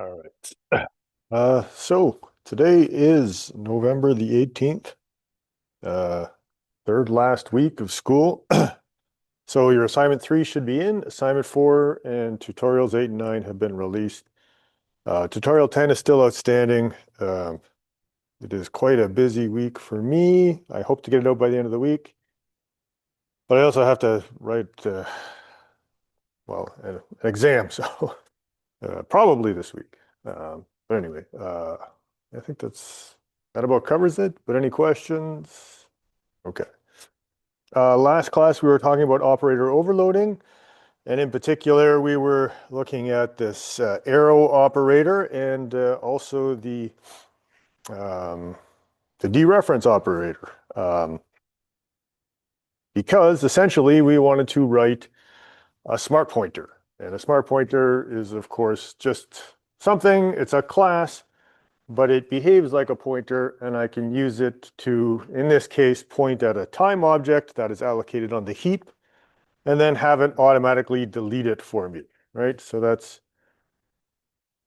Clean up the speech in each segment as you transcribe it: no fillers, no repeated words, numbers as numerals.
All right. So today is November the 18th, uh, third last week of school. So your assignment 3 should be in. Assignment 4 and tutorials 8 and 9 have been released. Tutorial 10 is still outstanding. It is quite a busy week for me. I hope to get it out by the end of the week. But I also have to write, an exam, so probably this week. But anyway, I think that about covers it. But any questions? Okay. Last class, we were talking about operator overloading. And in particular, we were looking at this arrow operator and also um, the dereference operator. Because essentially, we wanted to write a smart pointer. And a smart pointer is, of course, just something, it's a class, but it behaves like a pointer, and I can use it to, in this case, point at a time object that is allocated on the heap, and then have it automatically delete it for me, right? So that's,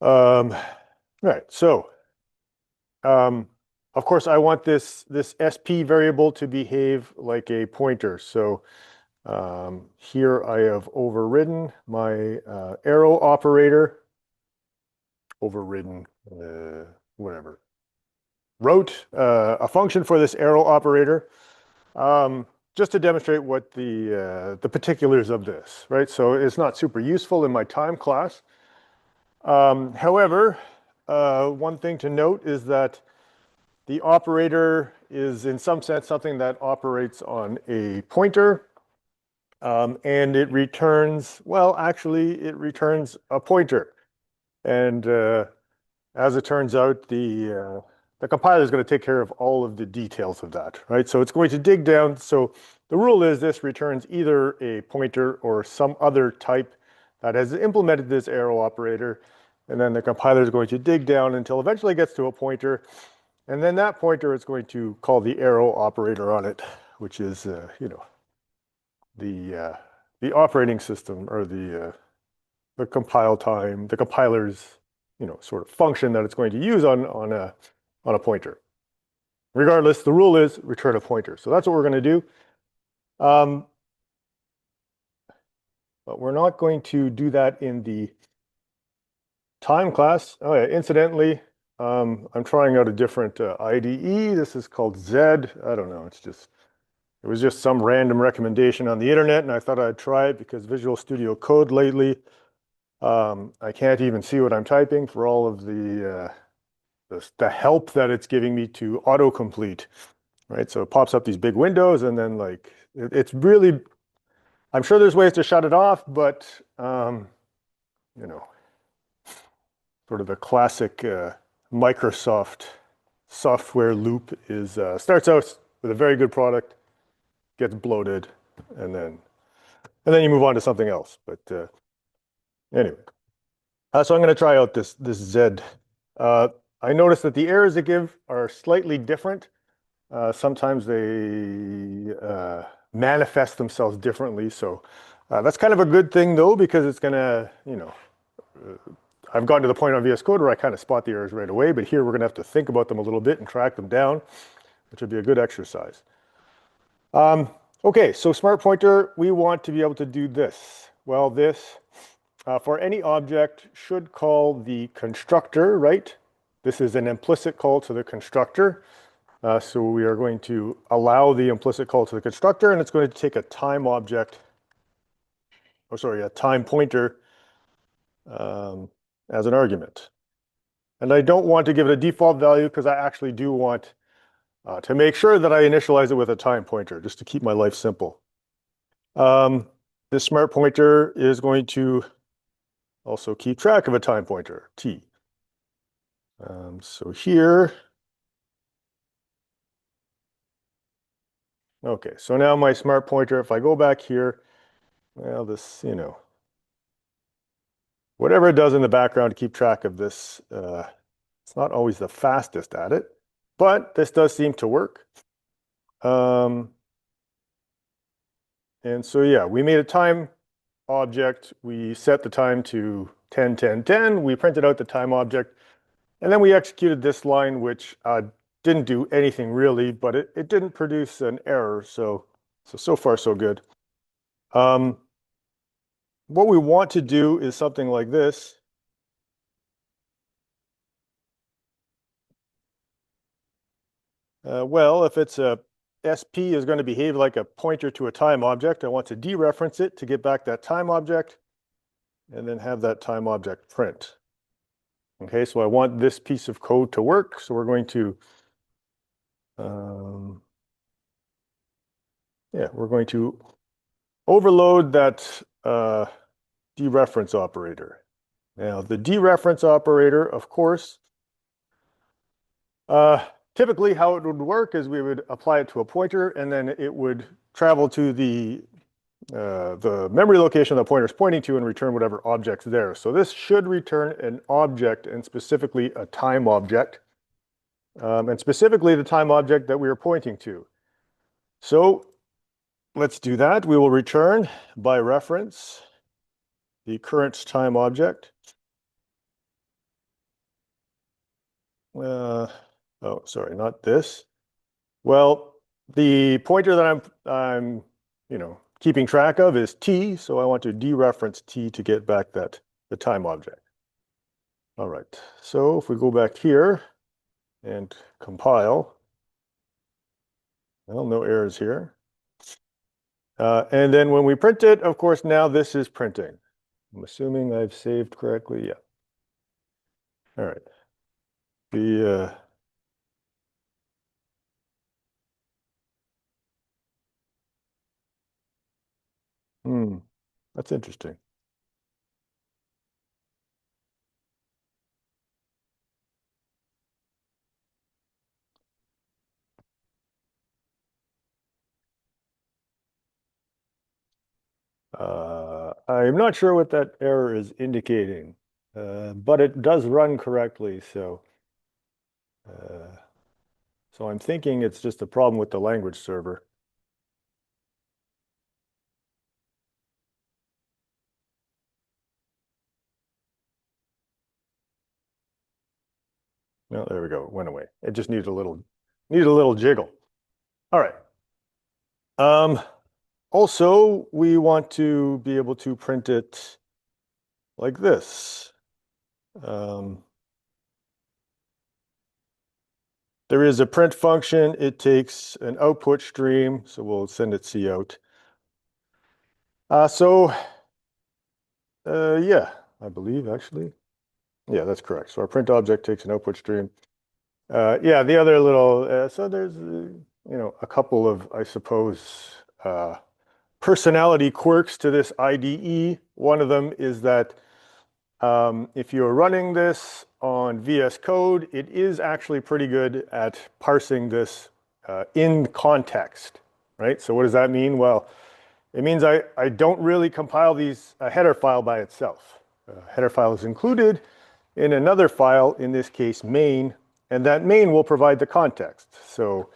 right. So, um, of course, I want this SP variable to behave like a pointer. So here I have overridden my arrow operator, whatever. Wrote a function for this arrow operator just to demonstrate what the particulars of this, right? So it's not super useful in my time class. However, one thing to note is that the operator is in some sense something that operates on a pointer, and it returns, well, actually, it returns a pointer. And as it turns out, the compiler is going to take care of all of the details of that, right? So it's going to dig down. So the rule is this returns either a pointer or some other type that has implemented this arrow operator. And then the compiler is going to dig down until eventually it gets to a pointer. And then that pointer is going to call the arrow operator on it, which is, the operating system or the compile time, the compiler's, sort of function that it's going to use on a pointer. Regardless, the rule is return a pointer. So that's what we're going to do. But we're not going to do that in the time class. Oh yeah, incidentally, I'm trying out a different IDE. This is called Zed. I don't know. It was just some random recommendation on the internet, and I thought I'd try it because Visual Studio Code lately, I can't even see what I'm typing for all of the help that it's giving me to autocomplete, right? So it pops up these big windows, and then like it's really, I'm sure there's ways to shut it off, but you know, sort of the classic Microsoft software loop is starts out with a very good product, gets bloated, and then you move on to something else. But anyway, so I'm going to try out this Zed. I noticed that the errors it give are slightly different. Sometimes they manifest themselves differently. So that's kind of a good thing, though, because it's going to, I've gotten to the point on VS Code where I kind of spot the errors right away. But here we're going to have to think about them a little bit and track them down, which would be a good exercise. Okay, so smart pointer, we want to be able to do this. Well, this, for any object, should call the constructor, right? This is an implicit call to the constructor. So we are going to allow the implicit call to the constructor, and it's going to take a time object, a time pointer as an argument. And I don't want to give it a default value because I actually do want to make sure that I initialize it with a time pointer, just to keep my life simple. This smart pointer is going to also keep track of a time pointer, t. So here, okay, so now my smart pointer, if I go back here, well, this, whatever it does in the background to keep track of this, it's not always the fastest at it, but this does seem to work. And so, yeah, we made a time object, we set the time to 10, 10, 10. We printed out the time object, and then we executed this line, which didn't do anything really, but it didn't produce an error. So far, so good. What we want to do is something like this. Well, if it's a SP is going to behave like a pointer to a time object, I want to dereference it to get back that time object and then have that time object print. Okay, so I want this piece of code to work. So we're going to, we're going to overload that dereference operator. Now, the dereference operator, of course, typically how it would work is we would apply it to a pointer, and then it would travel to the memory location the pointer is pointing to and return whatever object's there. So this should return an object, and specifically a time object, and specifically the time object that we are pointing to. So let's do that. We will return by reference the current time object. Oh, sorry, not this. Well, the pointer that I'm keeping track of is t, so I want to dereference t to get back the time object. All right, so if we go back here and compile, well, no errors here. And then when we print it, of course, now this is printing. I'm assuming I've saved correctly. Yeah. All right. That's interesting. I'm not sure what that error is indicating, but it does run correctly. So I'm thinking it's just a problem with the language server. No, there we go. It went away. It just needed a little jiggle. All right. Also, we want to be able to print it like this. There is a print function. It takes an output stream, so we'll send it cout. Yeah, I believe actually. Yeah, that's correct. So our print object takes an output stream. Yeah, the other little, so there's, a couple of, I suppose, personality quirks to this IDE. One of them is that if you're running this on VS Code, it is actually pretty good at parsing this in context, right? So what does that mean? Well, it means I don't really compile a header file by itself. Header file is included in another file, in this case main, and that main will provide the context. So,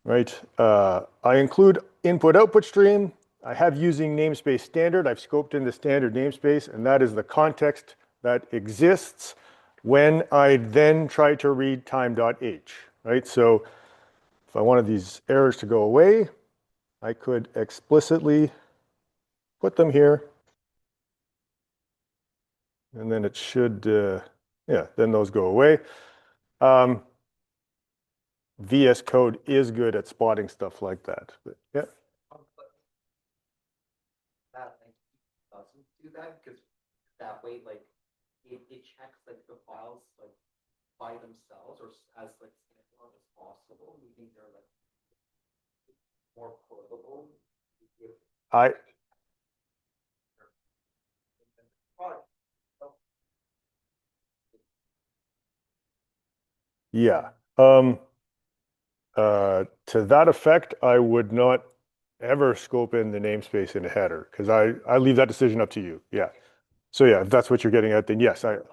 right, I include input output stream. I have using namespace standard. I've scoped in the standard namespace, and that is the context that exists when I then try to read time.h, right? So if I wanted these errors to go away, I could explicitly put them here, and then it should, yeah, then those go away. VS Code is good at spotting stuff like that. But, yeah. Do that because that way, like, it checks like the files like by themselves or as like standalone as possible. We think they're like more portable. Yeah. To that effect, I would not ever scope in the namespace in a header because I leave that decision up to you. Yeah. So yeah, if that's what you're getting at, then yes, That's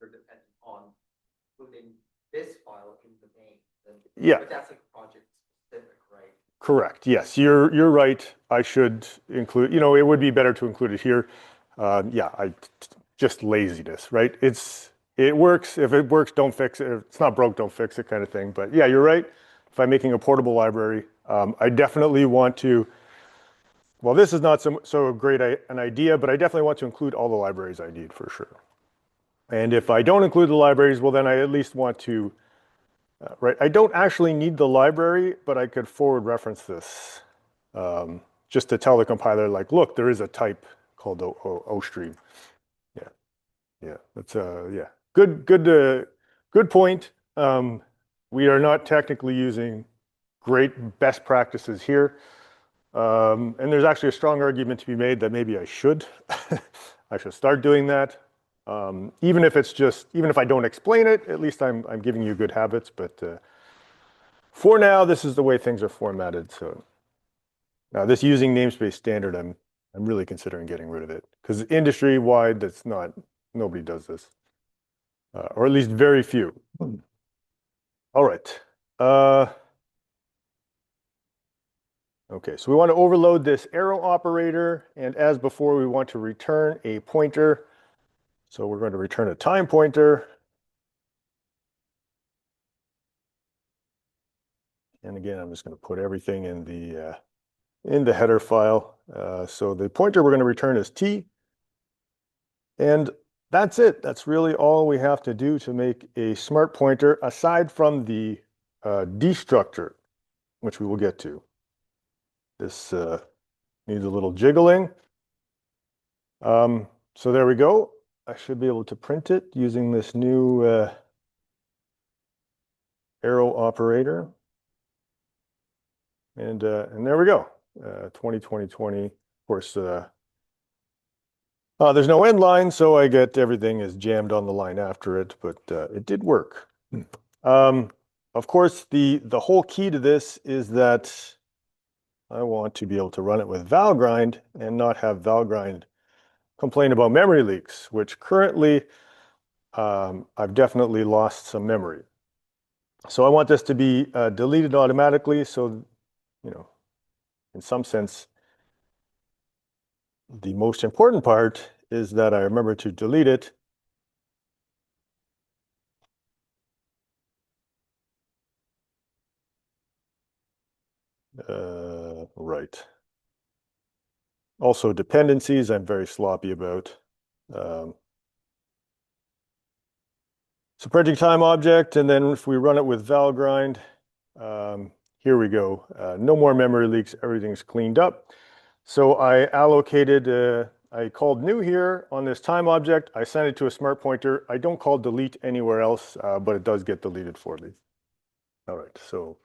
dependent on putting this file in the main. Yeah. But that's like project specific, right? Correct. Yes, you're right. I should include, it would be better to include it here. Yeah, just laziness, right? It works. If it works, don't fix it. If it's not broke, don't fix it kind of thing. But yeah, you're right. If I'm making a portable library, I definitely want to, well, this is not so great an idea, but I definitely want to include all the libraries I need for sure. And if I don't include the libraries, well, then I at least want to, right? I don't actually need the library, but I could forward reference this just to tell the compiler, like, look, there is a type called OStream. Yeah, yeah, that's yeah, good point. We are not technically using great best practices here. And there's actually a strong argument to be made that maybe I should. I should start doing that. Even if I don't explain it, at least I'm giving you good habits. But for now, this is the way things are formatted. So now this using namespace standard, I'm really considering getting rid of it because industry-wide, nobody does this, or at least very few. All right. Okay, so we want to overload this arrow operator, and as before, we want to return a pointer. So we're going to return a time pointer. And again, I'm just going to put everything in the header file. So the pointer we're going to return is t. And that's it. That's really all we have to do to make a smart pointer, aside from the destructor, which we will get to. This needs a little jiggling. So there we go. I should be able to print it using this new arrow operator. And there we go. 2020. Of course, there's no end line, so I get everything is jammed on the line after it, but it did work. Of course, the whole key to this is that I want to be able to run it with Valgrind and not have Valgrind complain about memory leaks, which currently I've definitely lost some memory. So I want this to be deleted automatically. So, in some sense, the most important part is that I remember to delete it. Right. Also, dependencies, I'm very sloppy about. So printing time object, and then if we run it with Valgrind, here we go. No more memory leaks, everything's cleaned up. So I allocated, I called new here on this time object. I sent it to a smart pointer. I don't call delete anywhere else, but it does get deleted for me. All right, so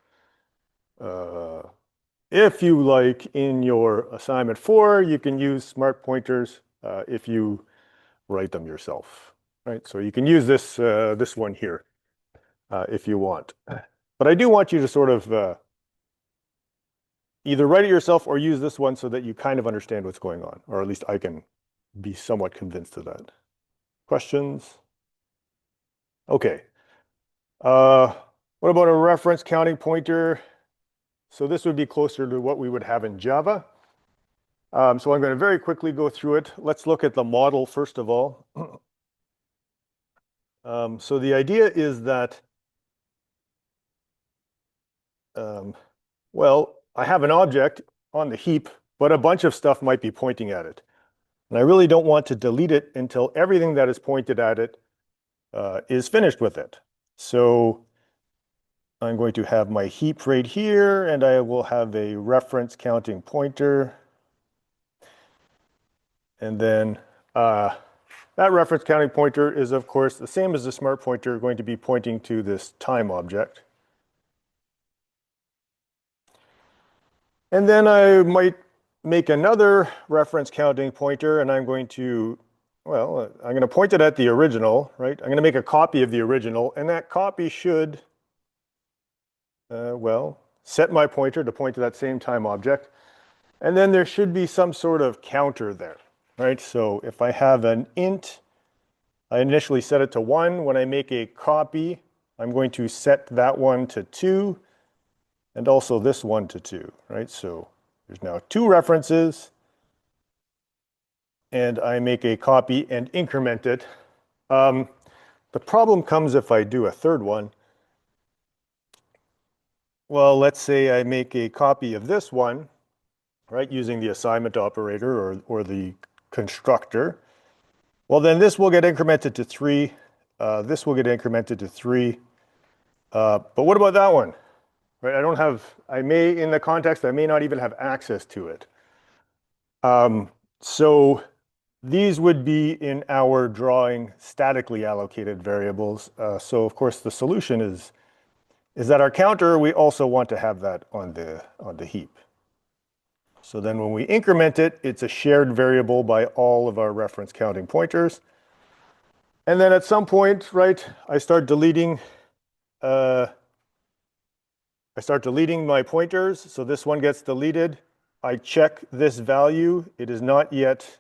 if you like in your assignment 4, you can use smart pointers if you write them yourself, right? So you can use this this one here if you want. But I do want you to sort of either write it yourself or use this one so that you kind of understand what's going on, or at least I can be somewhat convinced of that. Questions? Okay. What about a reference counting pointer? So this would be closer to what we would have in Java. So I'm going to very quickly go through it. Let's look at the model first of all. So the idea is that, well, I have an object on the heap, but a bunch of stuff might be pointing at it. And I really don't want to delete it until everything that is pointed at it is finished with it. So I'm going to have my heap right here, and I will have a reference counting pointer. And then that reference counting pointer is, of course, the same as the smart pointer, going to be pointing to this time object. And then I might make another reference counting pointer, and I'm going to, well, I'm going to point it at the original, right? I'm going to make a copy of the original, and that copy should, well, set my pointer to point to that same time object. And then there should be some sort of counter there, right? So if I have an int, I initially set it to 1. When I make a copy, I'm going to set that one to 2. and also this one to 2, right? So there's now 2 references, and I make a copy and increment it. The problem comes if I do a third one. Well, let's say I make a copy of this one, right, using the assignment operator or the constructor. Well, then this will get incremented to 3. This will get incremented to 3. But what about that one? Right, in the context, I may not even have access to it. So these would be in our drawing statically allocated variables. So of course the solution is that our counter, we also want to have that on the heap. So then when we increment it, it's a shared variable by all of our reference counting pointers. And then at some point, right, I start deleting my pointers. So this one gets deleted. I check this value. It is not yet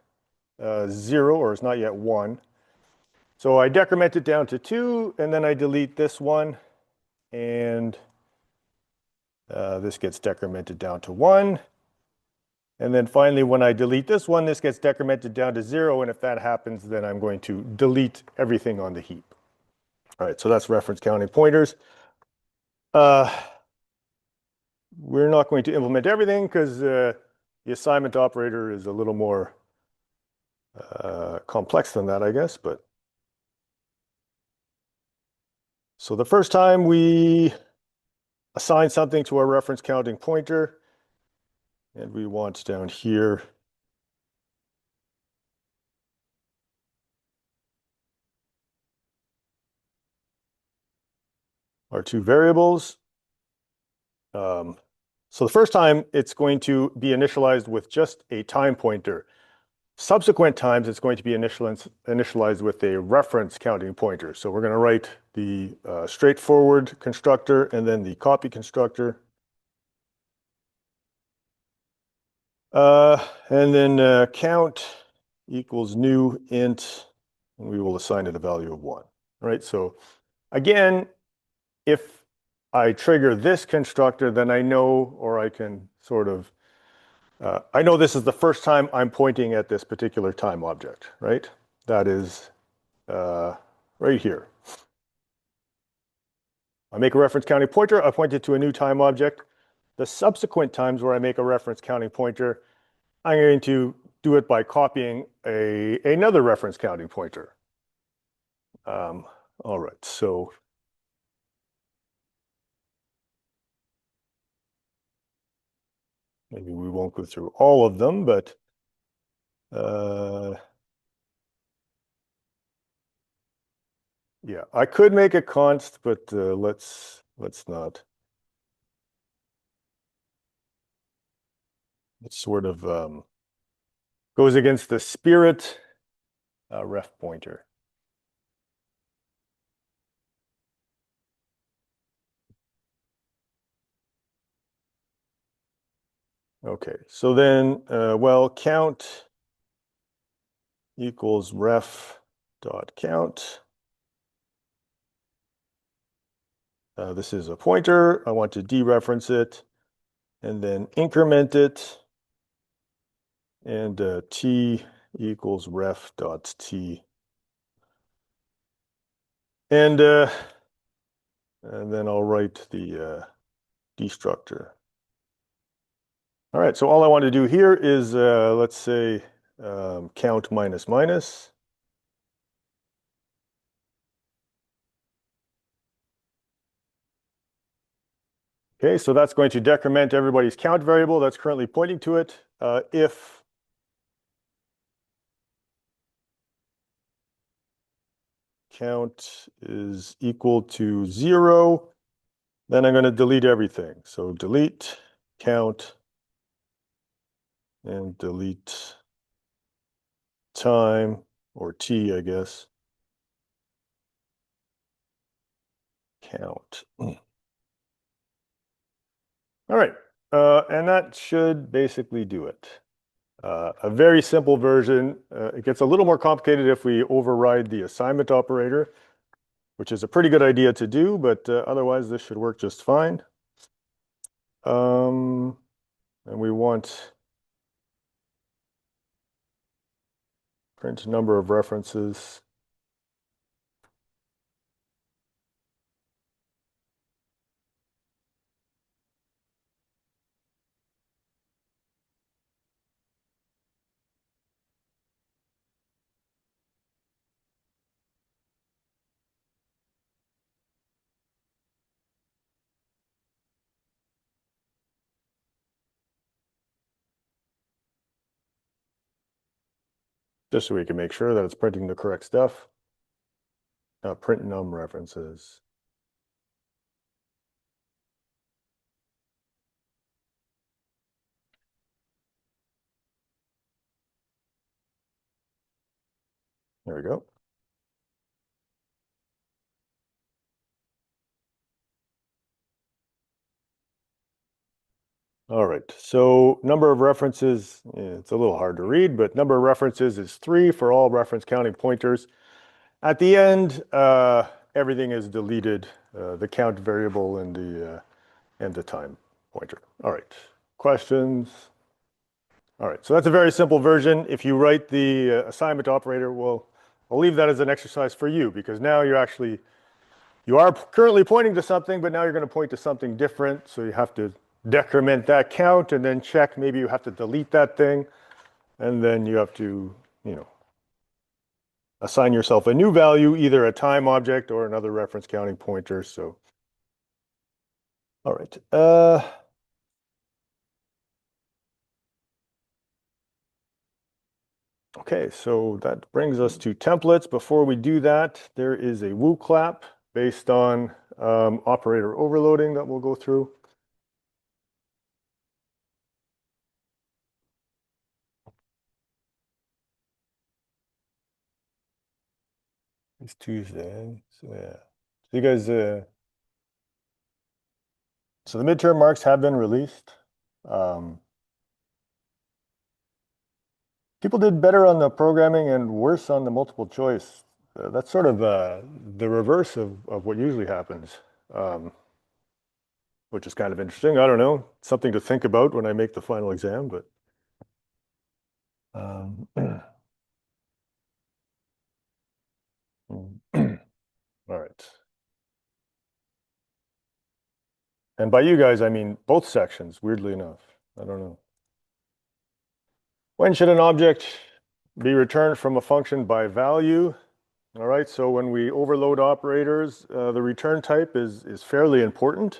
0 or it's not yet 1. So I decrement it down to 2, and then I delete this one, and this gets decremented down to 1. And then finally, when I delete this one, this gets decremented down to 0, and if that happens, then I'm going to delete everything on the heap. All right, so that's reference counting pointers. We're not going to implement everything because the assignment operator is a little more complex than that, I guess. But so the first time we assign something to our reference counting pointer, and we want down here our 2 variables. So the first time it's going to be initialized with just a time pointer. Subsequent times it's going to be initialized with a reference counting pointer. So we're going to write the straightforward constructor and then the copy constructor. And then count equals new int, and we will assign it a value of 1. Right? So again, if I trigger this constructor, then I know, or I can sort of, I know this is the first time I'm pointing at this particular time object, right? That is right here. I make a reference counting pointer, I point it to a new time object. The subsequent times where I make a reference counting pointer, I'm going to do it by copying another reference counting pointer. All right, so maybe we won't go through all of them, but yeah, I could make a const, but let's not. It sort of goes against the spirit ref pointer. Okay, so then, well, count equals ref dot count. This is a pointer. I want to dereference it and then increment it. And t equals ref dot t. And then I'll write the destructor. All right, so all I want to do here is, let's say, count minus minus. Okay, so that's going to decrement everybody's count variable that's currently pointing to it. If count is equal to 0, then I'm going to delete everything. So delete count and delete time, or t, I guess. Count. All right, and that should basically do it. A very simple version. It gets a little more complicated if we override the assignment operator, which is a pretty good idea to do, but otherwise this should work just fine. And we want print number of references. Just so we can make sure that it's printing the correct stuff. Print num references. There we go. All right, so number of references, it's a little hard to read, but number of references is 3 for all reference counting pointers. At the end, everything is deleted, the count variable and the time pointer. All right, questions? All right, so that's a very simple version. If you write the assignment operator, I'll leave that as an exercise for you, because now you are currently pointing to something, but now you're going to point to something different. So you have to decrement that count and then check. Maybe you have to delete that thing. And then you have to, assign yourself a new value, either a time object or another reference counting pointer. So, all right. Okay, so that brings us to templates. Before we do that, there is a woo clap based on operator overloading that we'll go through. It's Tuesday, so yeah. So you guys, so the midterm marks have been released. People did better on the programming and worse on the multiple choice. That's sort of the reverse of what usually happens, which is kind of interesting. I don't know, something to think about when I make the final exam, but. All right. And by you guys, I mean both sections, weirdly enough. I don't know. When should an object be returned from a function by value? All right, so when we overload operators, the return type is fairly important.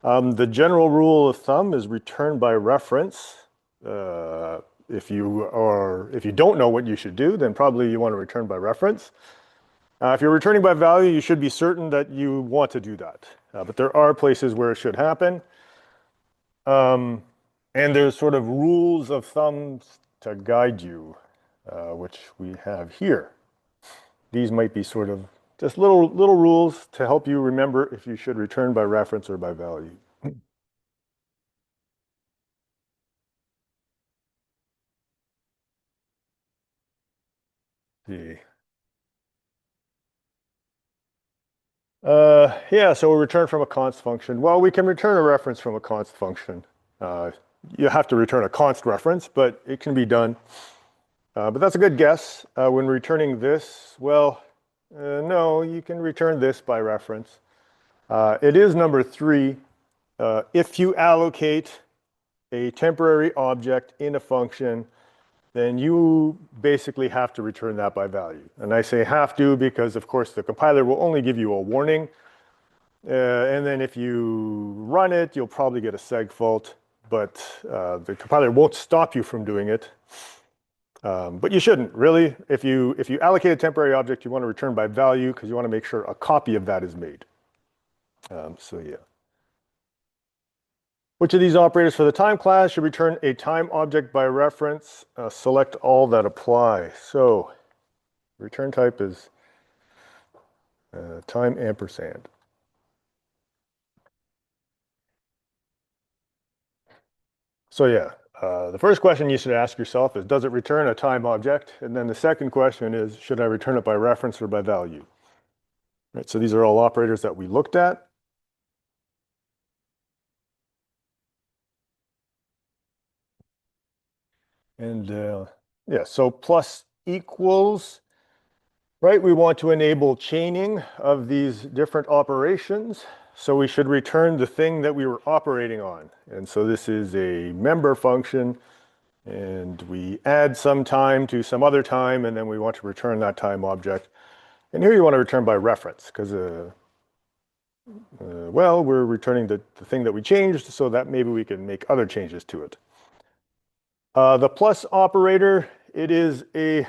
The general rule of thumb is return by reference. If you don't know what you should do, then probably you want to return by reference. If you're returning by value, you should be certain that you want to do that. But there are places where it should happen. And there's sort of rules of thumbs to guide you, which we have here. These might be sort of just little rules to help you remember if you should return by reference or by value. See. Yeah, so we return from a const function. Well, we can return a reference from a const function. You have to return a const reference, but it can be done. But that's a good guess. When returning this, well, no, you can return this by reference. It is number 3. If you allocate a temporary object in a function, then you basically have to return that by value. And I say have to because, of course, the compiler will only give you a warning. And then if you run it, you'll probably get a seg fault, but the compiler won't stop you from doing it. But you shouldn't, really. If you allocate a temporary object, you want to return by value because you want to make sure a copy of that is made. So yeah. Which of these operators for the time class should return a time object by reference? Select all that apply. So return type is time ampersand. So yeah, the first question you should ask yourself is, does it return a time object? And then the second question is, should I return it by reference or by value? Right, so these are all operators that we looked at. And yeah, so plus equals, right? We want to enable chaining of these different operations. So we should return the thing that we were operating on. And so this is a member function, and we add some time to some other time, and then we want to return that time object. And here you want to return by reference, because, well, we're returning the thing that we changed, so that maybe we can make other changes to it. The plus operator, it is a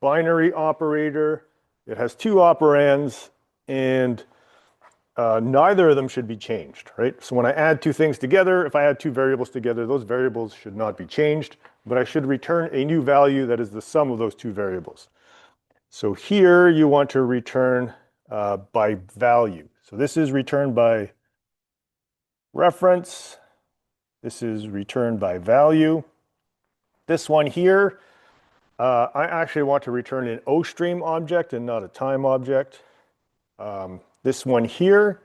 binary operator. It has two operands, and neither of them should be changed, right? So when I add two things together, if I add two variables together, those variables should not be changed, but I should return a new value that is the sum of those two variables. So here you want to return by value. So this is returned by reference. This is returned by value. This one here, I actually want to return an OStream object and not a time object. This one here,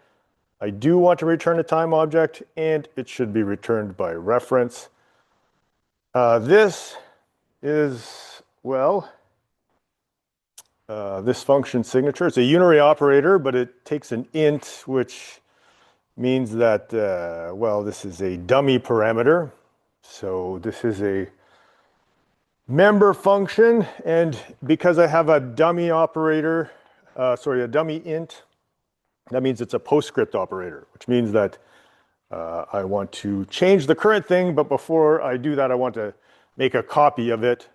I do want to return a time object, and it should be returned by reference. This is, well, this function signature. It's a unary operator, but it takes an int, which means that, well, this is a dummy parameter. So this is a member function, and because I have a dummy operator, a dummy int, that means it's a postscript operator, which means that I want to change the current thing, but before I do that, I want to make a copy of it,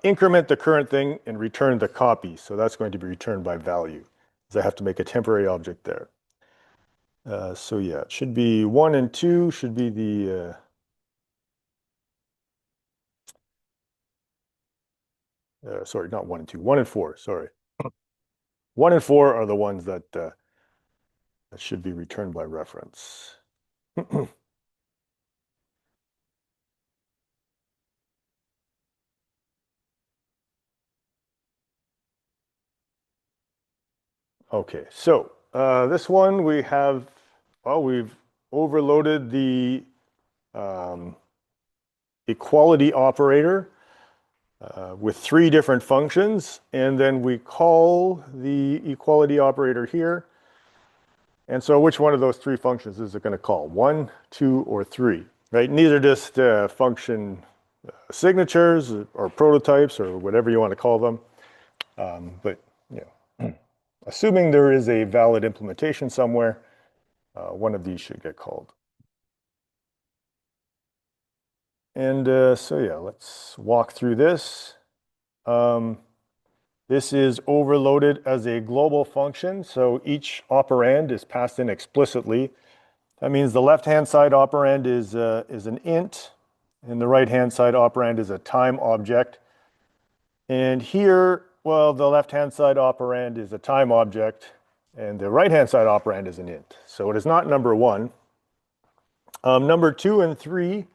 increment the current thing, and return the copy. So that's going to be returned by value, because I have to make a temporary object there. So yeah, it should be 1 and 2 should be the sorry, not 1 and 2, 1 and 4, sorry. 1 and 4 are the ones that should be returned by reference. Okay, so this one we have, well, we've overloaded the equality operator with 3 different functions, and then we call the equality operator here. And so which one of those 3 functions is it going to call? 1, 2, or 3, right? And these are just function signatures or prototypes or whatever you want to call them. But you know, assuming there is a valid implementation somewhere, one of these should get called. And so yeah, let's walk through this. This is overloaded as a global function, so each operand is passed in explicitly. That means the left-hand side operand is an int, and the right-hand side operand is a time object. And here, well, the left-hand side operand is a time object, and the right-hand side operand is an int. So it is not number 1. Number 2 and 3,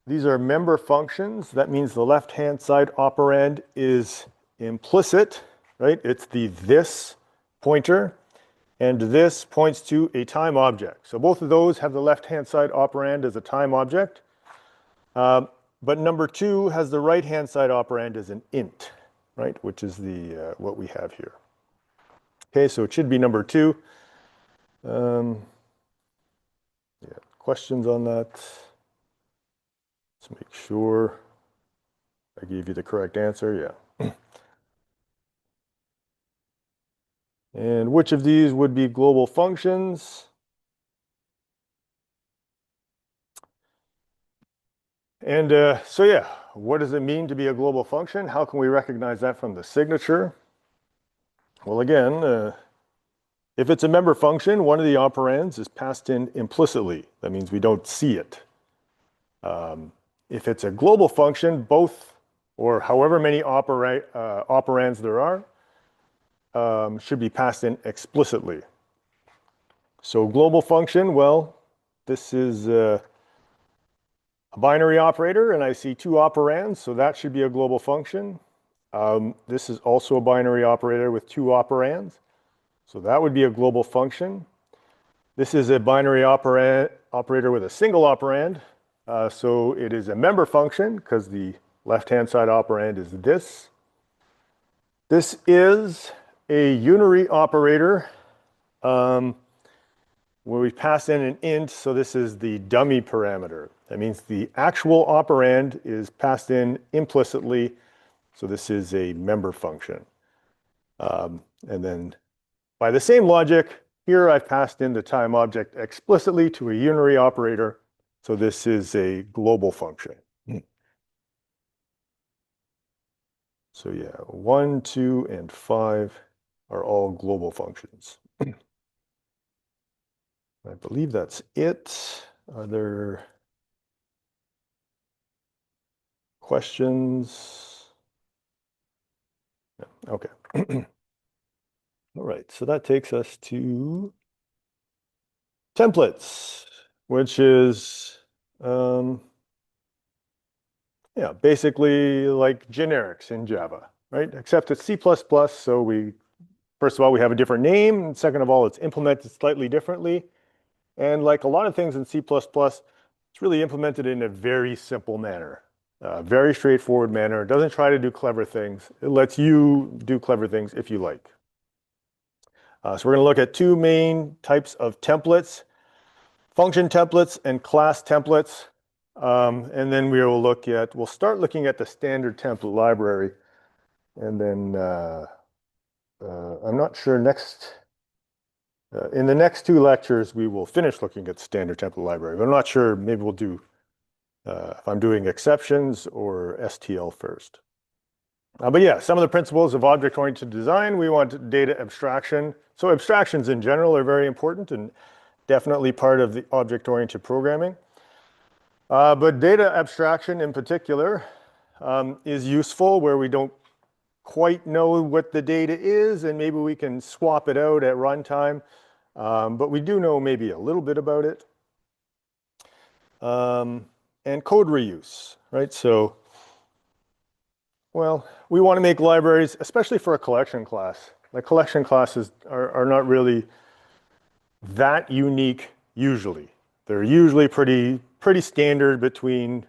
these are member functions. That means the left-hand side operand is implicit, right? It's the this pointer, and this points to a time object. So both of those have the left-hand side operand as a time object. But number 2 has the right-hand side operand as an int, right? Which is the what we have here. Okay, so it should be number 2. Yeah, questions on that? Let's make sure I gave you the correct answer. Yeah. And which of these would be global functions? And so yeah, what does it mean to be a global function? How can we recognize that from the signature? Well, again, if it's a member function, one of the operands is passed in implicitly. That means we don't see it. If it's a global function, both or however many operands there are, should be passed in explicitly. So global function, well, this is a binary operator, and I see 2 operands, so that should be a global function. This is also a binary operator with 2 operands, so that would be a global function. This is a binary operator with a single operand. So it is a member function because the left-hand side operand is this. This is a unary operator where we pass in an int, so this is the dummy parameter. That means the actual operand is passed in implicitly, so this is a member function. And then by the same logic, here I've passed in the time object explicitly to a unary operator, so this is a global function. So yeah, 1, 2, and 5 are all global functions. I believe that's it. Are there questions? No. Okay. All right, so that takes us to templates, which is yeah, basically like generics in Java, right? Except it's C++, so we, first of all, we have a different name, and second of all, it's implemented slightly differently. And like a lot of things in C++, it's really implemented in a very simple manner, very straightforward manner. It doesn't try to do clever things. It lets you do clever things if you like. So we're going to look at two main types of templates, function templates and class templates. And then we will we'll start looking at the standard template library. And then I'm not sure in the next two lectures, we will finish looking at the standard template library. But I'm not sure, maybe we'll do, if I'm doing exceptions or STL first. But yeah, some of the principles of object-oriented design, we want data abstraction. So abstractions in general are very important and definitely part of the object-oriented programming. But data abstraction in particular is useful where we don't quite know what the data is, and maybe we can swap it out at runtime. But we do know maybe a little bit about it. And code reuse, right? So, well, we want to make libraries, especially for a collection class. Like collection classes are not really that unique usually. They're usually pretty standard between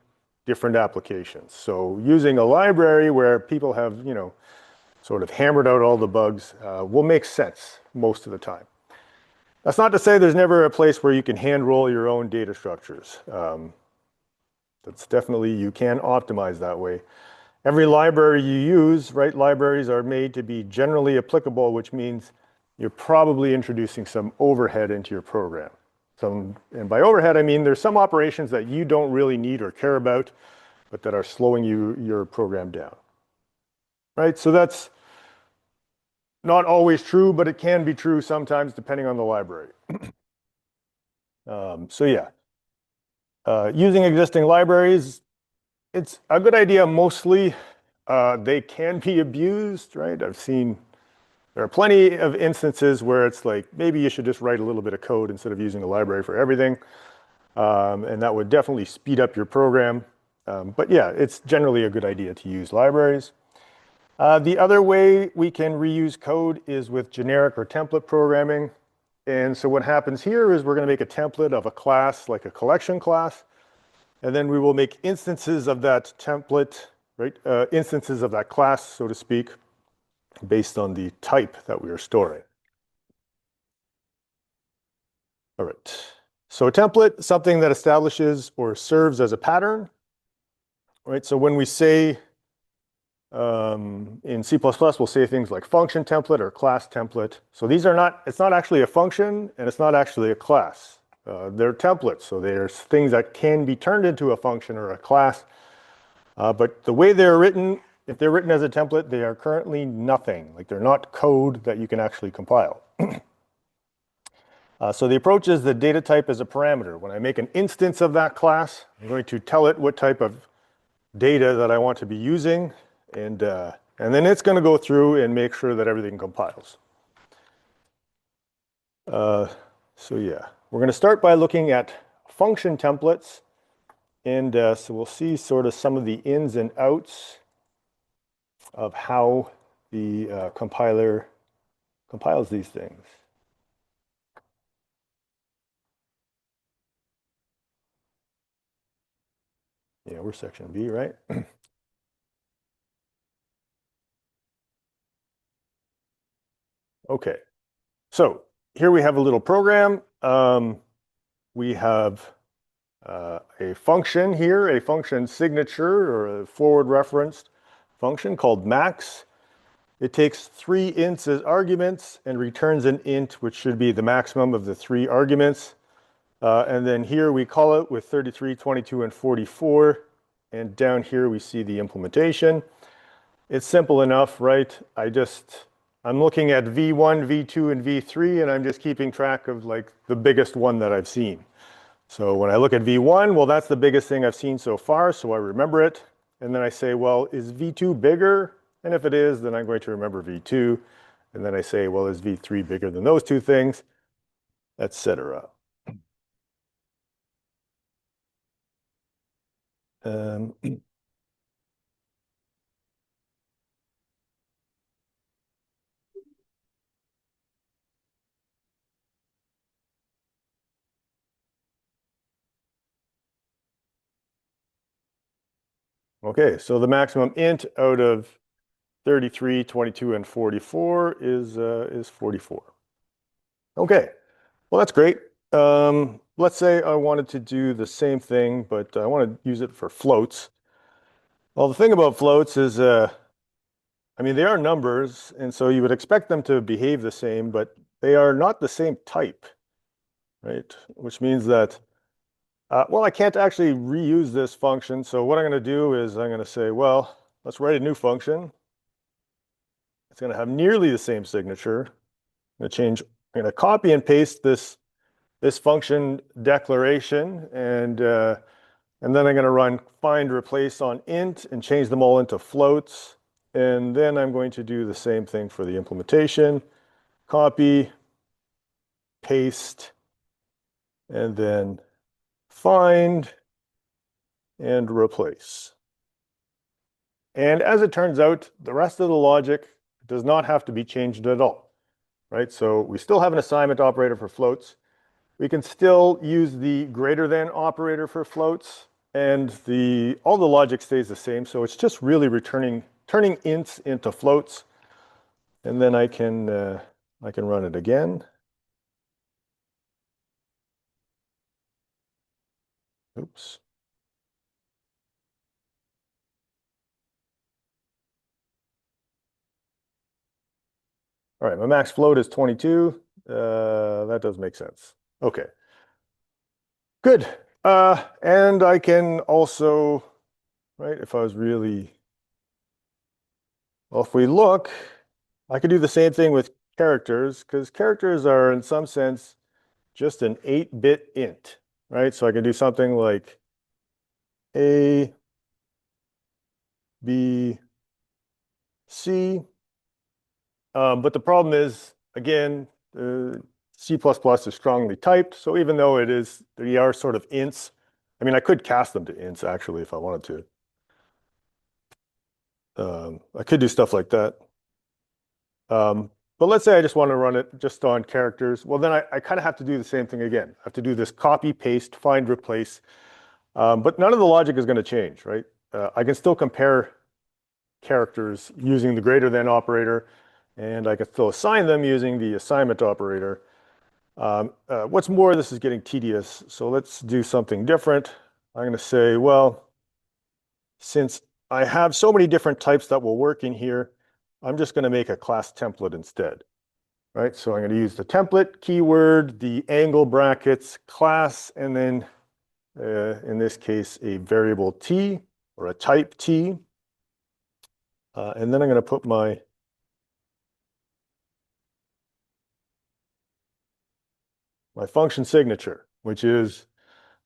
different applications. So using a library where people have, sort of hammered out all the bugs will make sense most of the time. That's not to say there's never a place where you can hand roll your own data structures. That's definitely, you can optimize that way. Every library you use, right, libraries are made to be generally applicable, which means you're probably introducing some overhead into your program. And by overhead, I mean there's some operations that you don't really need or care about, but that are slowing your program down. Right, so that's not always true, but it can be true sometimes depending on the library. So yeah, using existing libraries, it's a good idea mostly. They can be abused, right? There are plenty of instances where it's like, maybe you should just write a little bit of code instead of using a library for everything. And that would definitely speed up your program. But yeah, it's generally a good idea to use libraries. The other way we can reuse code is with generic or template programming. And so what happens here is we're going to make a template of a class, like a collection class. And then we will make instances of that template, right? Instances of that class, so to speak, based on the type that we are storing. All right. So a template, something that establishes or serves as a pattern, right? So when we say in C++, we'll say things like function template or class template. So these are not, it's not actually a function and it's not actually a class. They're templates, so there's things that can be turned into a function or a class. But the way they're written, if they're written as a template, they are currently nothing. Like they're not code that you can actually compile. So the approach is the data type is a parameter. When I make an instance of that class, I'm going to tell it what type of data that I want to be using. And then it's going to go through and make sure that everything compiles. So yeah, we're going to start by looking at function templates. And so we'll see sort of some of the ins and outs of how the compiler compiles these things. Yeah, we're section B, right? Okay, so here we have a little program. We have a function here, a function signature or a forward referenced function called max. It takes 3 ints as arguments and returns an int, which should be the maximum of the 3 arguments. And then here we call it with 33, 22, and 44. And down here we see the implementation. It's simple enough, right? I'm looking at V1, V2, and V3, and I'm just keeping track of like the biggest one that I've seen. So when I look at V1, well, that's the biggest thing I've seen so far, so I remember it. And then I say, well, is V2 bigger? And if it is, then I'm going to remember V2. And then I say, well, is V3 bigger than those 2 things, etc. Okay, so the maximum int out of 33, 22, and 44 is 44. Okay, well, that's great. Let's say I wanted to do the same thing, but I want to use it for floats. Well, the thing about floats is, I mean, they are numbers, and so you would expect them to behave the same, but they are not the same type, right? Which means that, well, I can't actually reuse this function. So what I'm going to do is I'm going to say, well, let's write a new function. It's going to have nearly the same signature. I'm going to copy and paste this function declaration, and then I'm going to run find replace on int and change them all into floats. And then I'm going to do the same thing for the implementation. Copy, paste, and then find and replace. And as it turns out, the rest of the logic does not have to be changed at all, right? So we still have an assignment operator for floats. We can still use the greater than operator for floats, and all the logic stays the same. So it's just really turning ints into floats, and then I can run it again. Oops. All right, my max float is 22. That does make sense. Okay, good. And I can also, right, if I was really, well, if we look, I could do the same thing with characters, because characters are in some sense just an 8-bit int, right? So I can do something like A, B, C. But the problem is, again, C++ is strongly typed. So even though they are sort of ints, I mean, I could cast them to ints actually if I wanted to. I could do stuff like that. But let's say I just want to run it just on characters. Well, then I kind of have to do the same thing again. I have to do this copy, paste, find, replace. But none of the logic is going to change, right? I can still compare characters using the greater than operator, and I can still assign them using the assignment operator. What's more, this is getting tedious, so let's do something different. I'm going to say, well, since I have so many different types that will work in here, I'm just going to make a class template instead, right? So I'm going to use the template keyword, the angle brackets, class, and then in this case, a variable t or a type t. And then I'm going to put my function signature, which is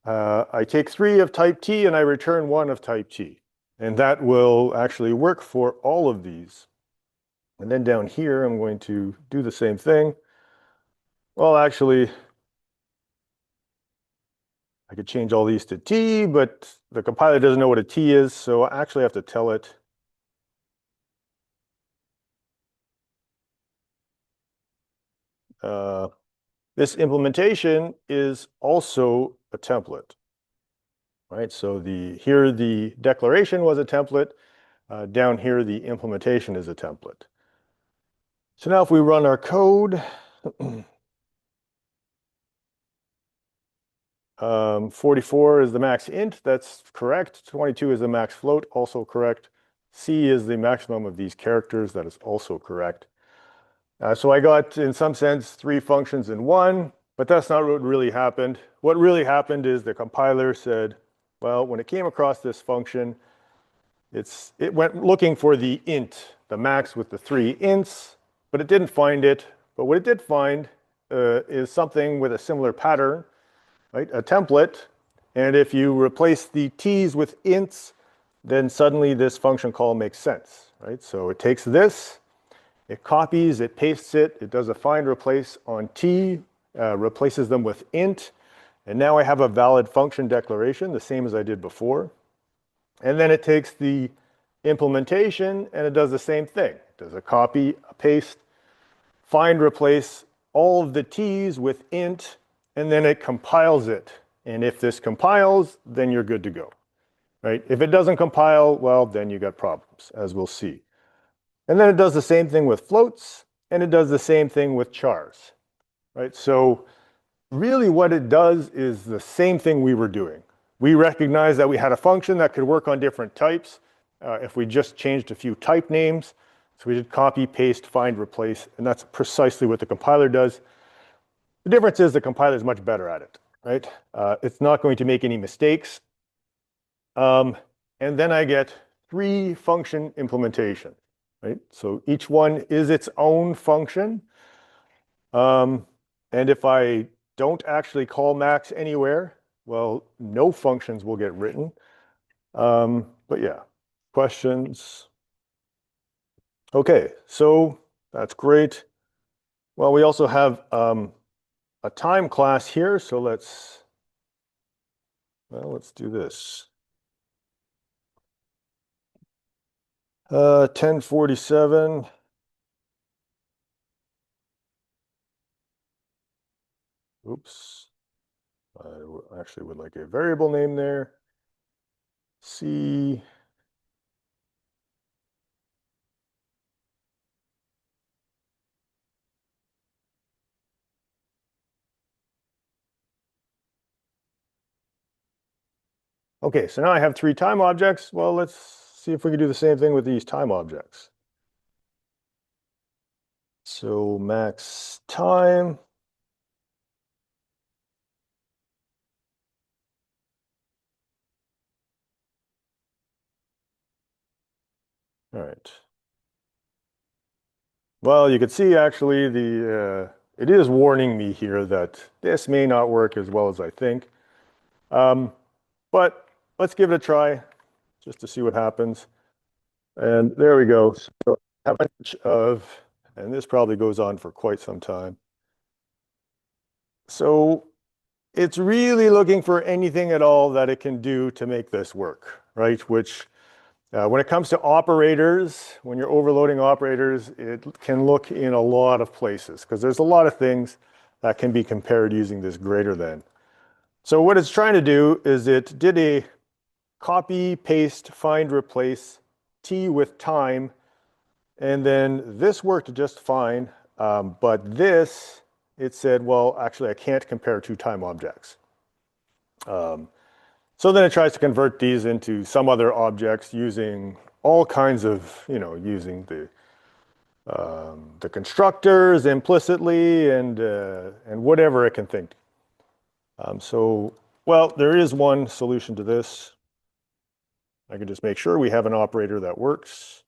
I take 3 of type t and I return 1 of type t. And that will actually work for all of these. And then down here, I'm going to do the same thing. Well, actually, I could change all these to t, but the compiler doesn't know what a t is, so I actually have to tell it this implementation is also a template, right? So here the declaration was a template. Down here, the implementation is a template. So now if we run our code, 44 is the max int, that's correct. 22 is the max float, also correct. C is the maximum of these characters, that is also correct. So I got, in some sense, 3 functions in one, but that's not what really happened. What really happened is the compiler said, well, when it came across this function, it went looking for the int, the max with the 3 ints, but it didn't find it. But what it did find is something with a similar pattern, right? A template. And if you replace the t's with ints, then suddenly this function call makes sense, right? So it takes this, it copies, it pastes it, it does a find replace on t, replaces them with int, and now I have a valid function declaration, the same as I did before. And then it takes the implementation and it does the same thing. It does a copy, a paste, find replace all of the t's with int, and then it compiles it. And if this compiles, then you're good to go, right? If it doesn't compile, well, then you got problems, as we'll see. And then it does the same thing with floats, and it does the same thing with chars, right? So really what it does is the same thing we were doing. We recognized that we had a function that could work on different types if we just changed a few type names. So we did copy, paste, find, replace, and that's precisely what the compiler does. The difference is the compiler is much better at it, right? It's not going to make any mistakes. And then I get 3 function implementation, right? So each one is its own function. And if I don't actually call max anywhere, well, no functions will get written. But yeah, questions? Okay, so that's great. Well, we also have a time class here, so let's do this. 1047. Oops. I actually would like a variable name there. C. Okay, so now I have 3 time objects. Well, let's see if we can do the same thing with these time objects. So max time. All right. Well, you can see actually it is warning me here that this may not work as well as I think. But let's give it a try just to see what happens. And there we go. So I have a bunch of, and this probably goes on for quite some time. So it's really looking for anything at all that it can do to make this work, right? Which when it comes to operators, when you're overloading operators, it can look in a lot of places because there's a lot of things that can be compared using this greater than. So what it's trying to do is it did a copy, paste, find, replace, t with time, and then this worked just fine, but this, it said, well, actually I can't compare 2 time objects. So then it tries to convert these into some other objects using all kinds of, using the constructors implicitly and whatever it can think. Well, there is one solution to this. I can just make sure we have an operator that works.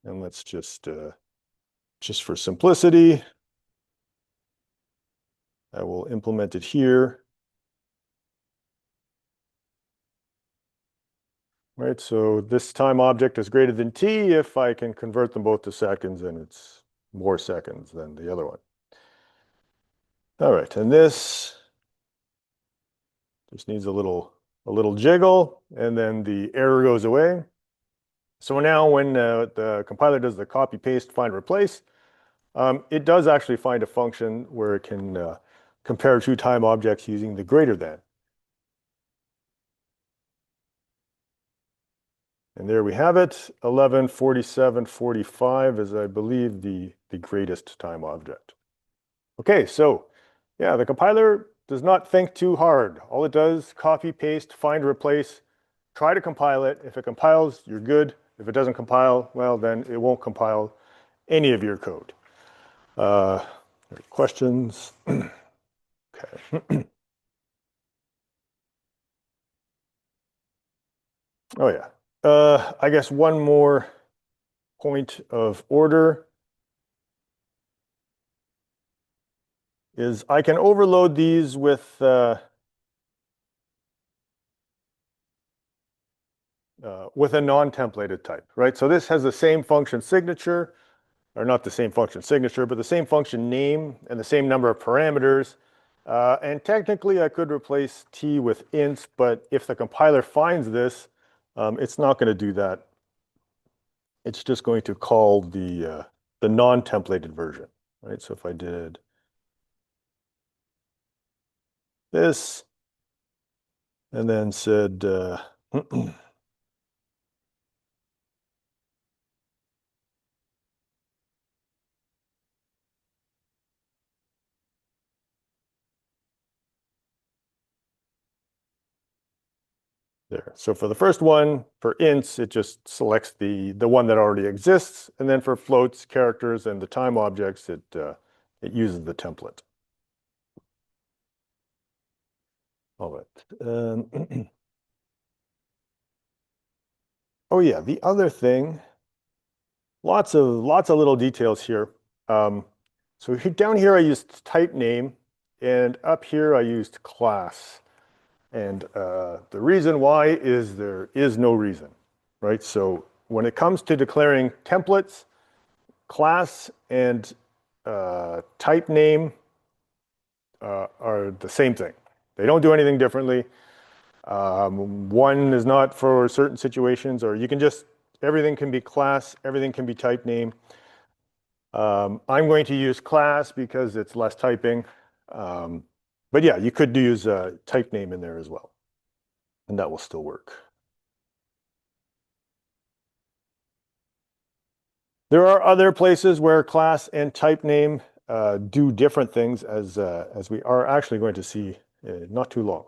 And let's just for simplicity, I will implement it here. Right, so this time object is greater than t if I can convert them both to seconds, and it's more seconds than the other one. All right, and this just needs a little jiggle, and then the error goes away. So now when the compiler does the copy, paste, find, replace, it does actually find a function where it can compare two time objects using the greater than. And there we have it. 114745 is, I believe, the greatest time object. Okay, so yeah, the compiler does not think too hard. All it does, copy, paste, find, replace, try to compile it. If it compiles, you're good. If it doesn't compile, well, then it won't compile any of your code. Questions? Okay. Oh yeah. I guess one more point of order is I can overload these with a non-templated type, right? So this has the same function signature, or not the same function signature, but the same function name and the same number of parameters. And technically I could replace t with ints, but if the compiler finds this, it's not going to do that. It's just going to call the non-templated version, right? So if I did this and then said there. So for the first one, for ints, it just selects the one that already exists, and then for floats, characters, and the time objects, it uses the template. All right. Oh yeah, the other thing, lots of little details here. So down here I used type name, and up here I used class. And the reason why is there is no reason, right? So when it comes to declaring templates, class and type name are the same thing. They don't do anything differently. One is not for certain situations, or you can just, everything can be class, everything can be type name. I'm going to use class because it's less typing. But yeah, you could use type name in there as well, and that will still work. There are other places where class and type name do different things, as we are actually going to see not too long.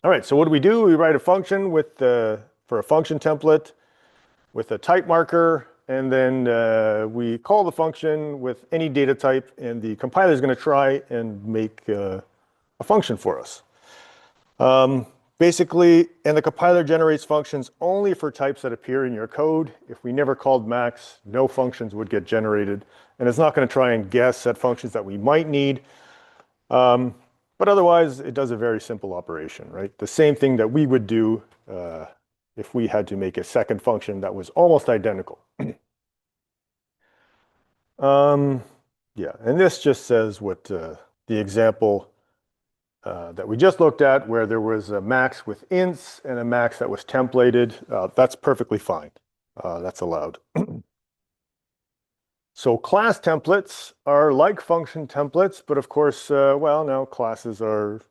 All right, so what do? We write a function with for a function template with a type marker, and then we call the function with any data type, and the compiler is going to try and make a function for us. Basically, and the compiler generates functions only for types that appear in your code. If we never called max, no functions would get generated, and it's not going to try and guess at functions that we might need. But otherwise, it does a very simple operation, right? The same thing that we would do if we had to make a second function that was almost identical. Yeah, and this just says what the example that we just looked at, where there was a max with ints and a max that was templated. That's perfectly fine. That's allowed. So class templates are like function templates, but of course, well, now classes are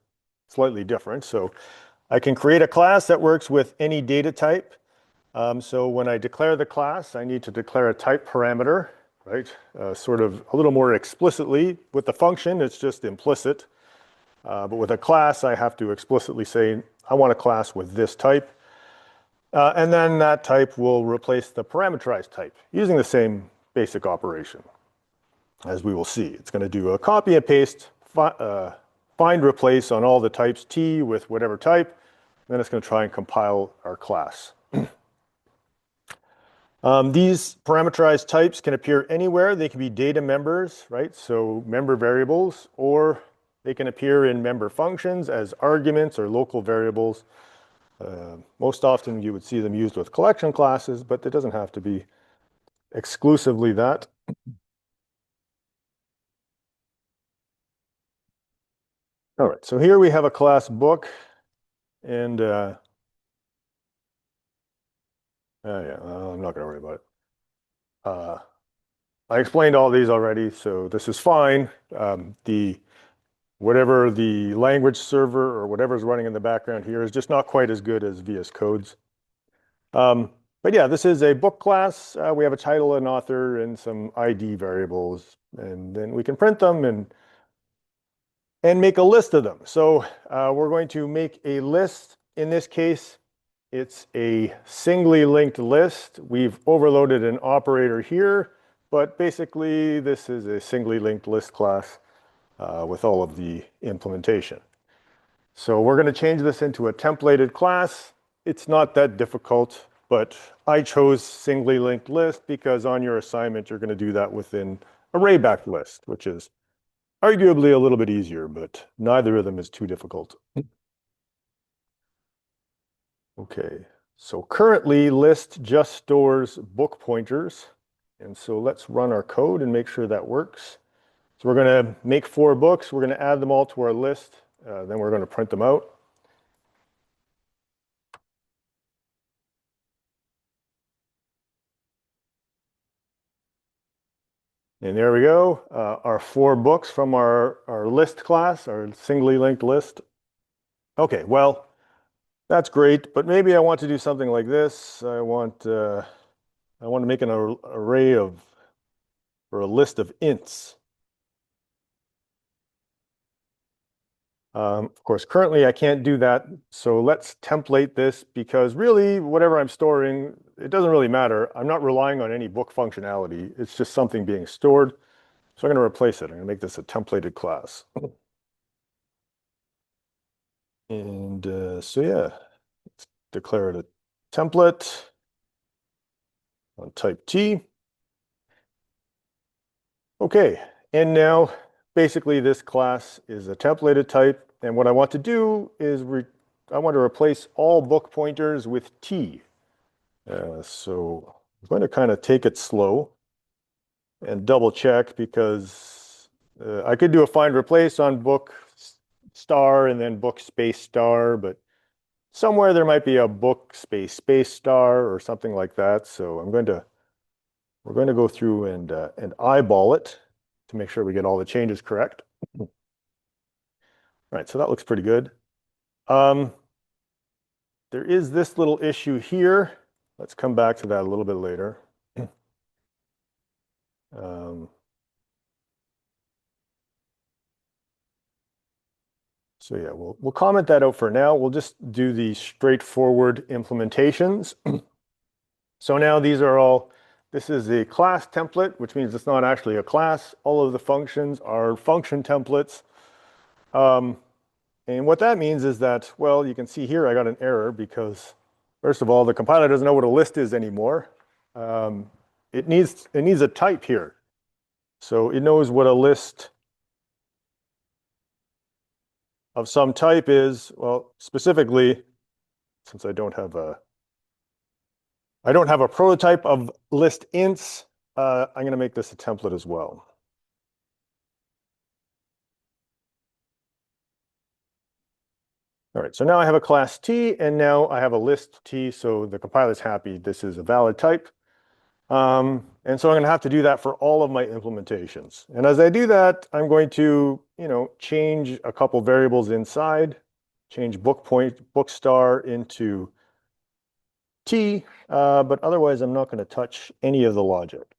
slightly different. So I can create a class that works with any data type. So when I declare the class, I need to declare a type parameter, right? Sort of a little more explicitly. With the function, it's just implicit. But with a class, I have to explicitly say, I want a class with this type. And then that type will replace the parameterized type using the same basic operation. As we will see, it's going to do a copy and paste, find, replace on all the types T with whatever type. Then it's going to try and compile our class. These parameterized types can appear anywhere. They can be data members, right? So member variables, or they can appear in member functions as arguments or local variables. Most often you would see them used with collection classes, but it doesn't have to be exclusively that. All right, so here we have a class book, and yeah, I'm not going to worry about it. I explained all these already, so this is fine. Whatever the language server or whatever's running in the background here is just not quite as good as VS Code's. But yeah, this is a book class. We have a title, an author, and some ID variables, and then we can print them and make a list of them. So we're going to make a list. In this case, it's a singly linked list. We've overloaded an operator here, but basically this is a singly linked list class with all of the implementation. So we're going to change this into a templated class. It's not that difficult, but I chose singly linked list because on your assignment, you're going to do that within array-backed list, which is arguably a little bit easier, but neither of them is too difficult. Okay, so currently list just stores book pointers. And so let's run our code and make sure that works. So we're going to make 4 books. We're going to add them all to our list. Then we're going to print them out. And there we go, our 4 books from our list class, our singly linked list. Okay, well, that's great, but maybe I want to do something like this. I want to make an array or a list of ints. Of course, currently I can't do that, so let's template this because really whatever I'm storing, it doesn't really matter. I'm not relying on any book functionality. It's just something being stored. So I'm going to replace it. I'm going to make this a templated class. And so yeah, let's declare it a template on type T. Okay, and now basically this class is a templated type. And what I want to do is I want to replace all book pointers with T. So I'm going to kind of take it slow and double check because I could do a find replace on book star and then book space star, but somewhere there might be a book space star or something like that. So we're going to go through and eyeball it to make sure we get all the changes correct. All right, so that looks pretty good. There is this little issue here. Let's come back to that a little bit later. So yeah, we'll comment that out for now. We'll just do the straightforward implementations. So now these are all, this is a class template, which means it's not actually a class. All of the functions are function templates. And what that means is that, well, you can see here I got an error because, first of all, the compiler doesn't know what a list is anymore. It needs a type here. So it knows what a list of some type is. Well, specifically, since I don't have a prototype of list ints, I'm going to make this a template as well. All right, so now I have a class T, and now I have a list T, so the compiler's happy this is a valid type. And so I'm going to have to do that for all of my implementations. And as I do that, I'm going to, change a couple variables inside, change book star into T, but otherwise I'm not going to touch any of the logic.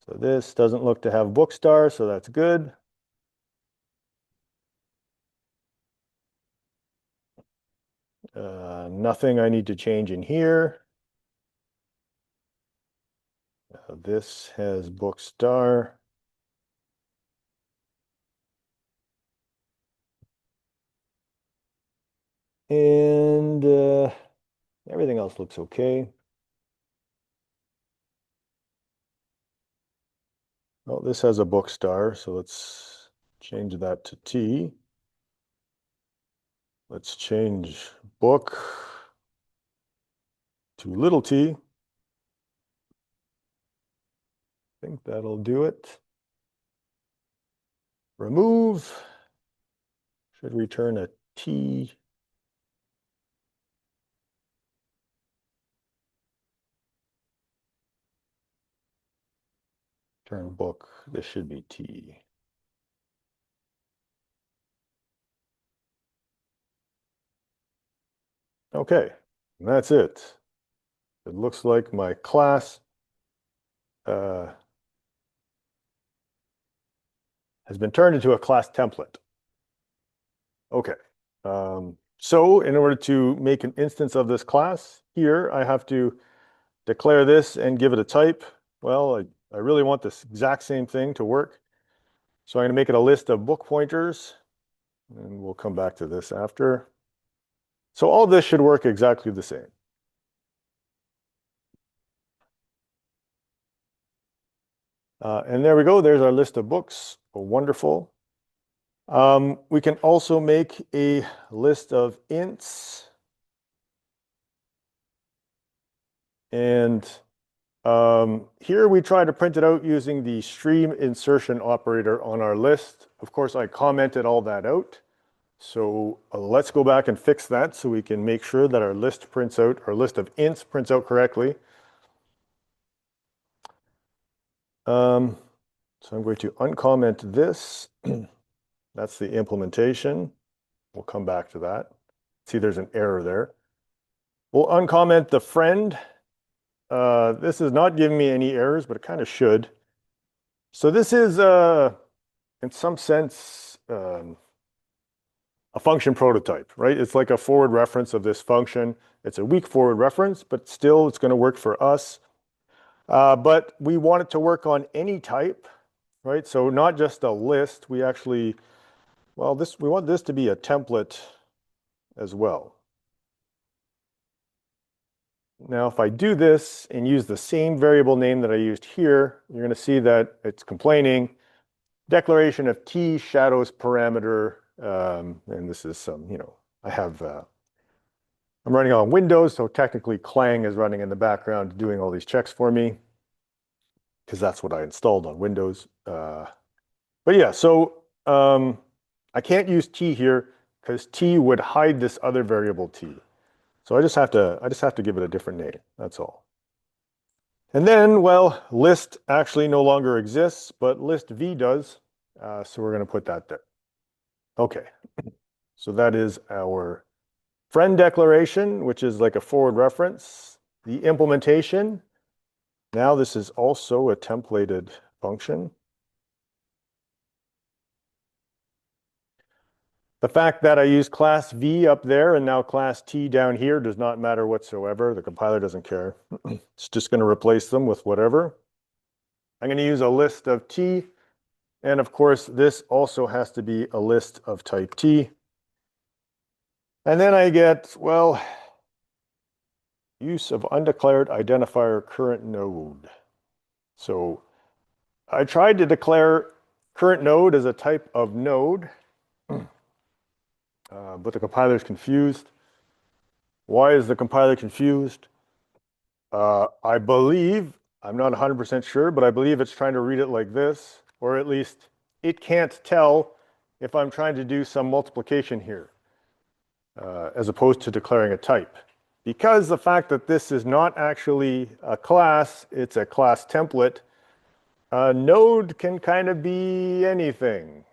So this doesn't look to have book star, so that's good. Nothing I need to change in here. This has book star. And everything else looks okay. Oh, this has a book star, so let's change that to T. Let's change book to little t. I think that'll do it. Remove should return a T. Return book. This should be T. Okay, and that's it. It looks like my class has been turned into a class template. Okay, so in order to make an instance of this class here, I have to declare this and give it a type. Well, I really want this exact same thing to work. So I'm going to make it a list of book pointers, and we'll come back to this after. So all this should work exactly the same. And there we go. There's our list of books. Oh, wonderful. We can also make a list of ints. And here we try to print it out using the stream insertion operator on our list. Of course, I commented all that out. So let's go back and fix that so we can make sure that our list prints out, our list of ints prints out correctly. So I'm going to uncomment this. That's the implementation. We'll come back to that. See, there's an error there. We'll uncomment the friend. This is not giving me any errors, but it kind of should. So this is, in some sense, a function prototype, right? It's like a forward reference of this function. It's a weak forward reference, but still it's going to work for us. But we want it to work on any type, right? So not just a list. We actually, well, we want this to be a template as well. Now, if I do this and use the same variable name that I used here, you're going to see that it's complaining. Declaration of T shadows parameter. And this is some, I have, I'm running on Windows, so technically Clang is running in the background doing all these checks for me because that's what I installed on Windows. But yeah, so I can't use T here because T would hide this other variable T. So I just have to give it a different name. That's all. And then, well, list actually no longer exists, but list V does. So we're going to put that there. Okay. So that is our friend declaration, which is like a forward reference. The implementation. Now this is also a templated function. The fact that I use class V up there and now class T down here does not matter whatsoever. The compiler doesn't care. It's just going to replace them with whatever. I'm going to use a list of T. And of course, this also has to be a list of type T. And then I get, well, use of undeclared identifier current node. So I tried to declare current node as a type of node. But the compiler is confused. Why is the compiler confused? I believe, I'm not 100% sure, but I believe it's trying to read it like this, or at least it can't tell if I'm trying to do some multiplication here, as opposed to declaring a type. Because the fact that this is not actually a class, it's a class template, a node can kind of be anything.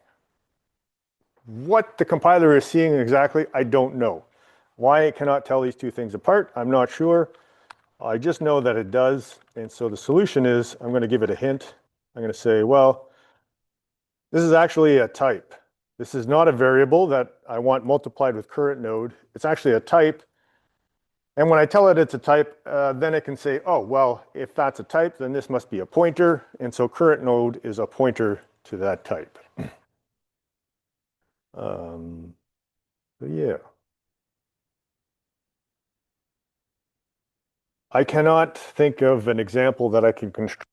What the compiler is seeing exactly, I don't know. Why it cannot tell these two things apart, I'm not sure. I just know that it does. And so the solution is, I'm going to give it a hint. I'm going to say, well, this is actually a type. This is not a variable that I want multiplied with current node. It's actually a type. And when I tell it it's a type, then it can say, oh, well, if that's a type, then this must be a pointer. And so current node is a pointer to that type. So yeah. I cannot think of an example that I can construct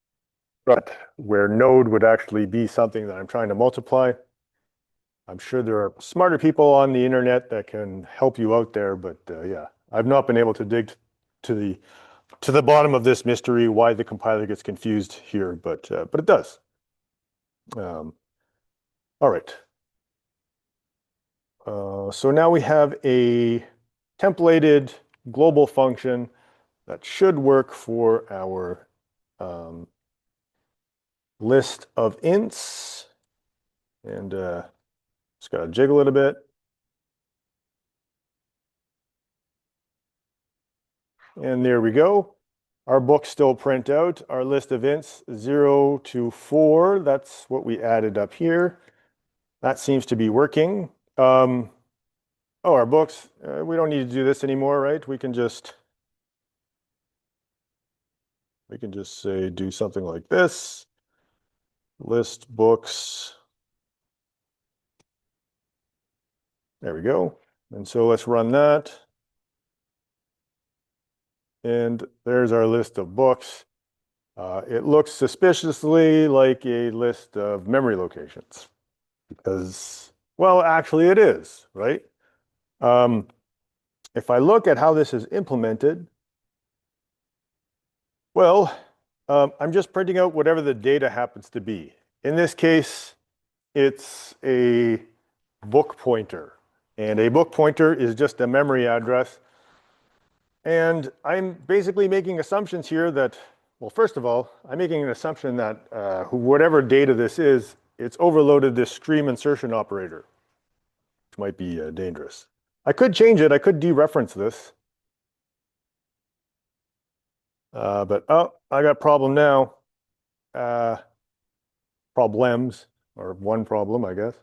where node would actually be something that I'm trying to multiply. I'm sure there are smarter people on the internet that can help you out there, but yeah, I've not been able to dig to the bottom of this mystery why the compiler gets confused here, but it does. All right. So now we have a templated global function that should work for our list of ints, and just got to jiggle it a bit. And there we go. Our books still print out our list of ints 0 to 4. That's what we added up here. That seems to be working. Oh, our books, we don't need to do this anymore, right? We can just say do something like this. List books. There we go. And so let's run that. And there's our list of books. It looks suspiciously like a list of memory locations because, well, actually it is, right? If I look at how this is implemented, well, I'm just printing out whatever the data happens to be. In this case, it's a book pointer. And a book pointer is just a memory address. And I'm basically making assumptions here that, well, first of all, I'm making an assumption that whatever data this is, it's overloaded this stream insertion operator, which might be dangerous. I could change it. I could dereference this. But, oh, I got problem now. Problems, or one problem, I guess.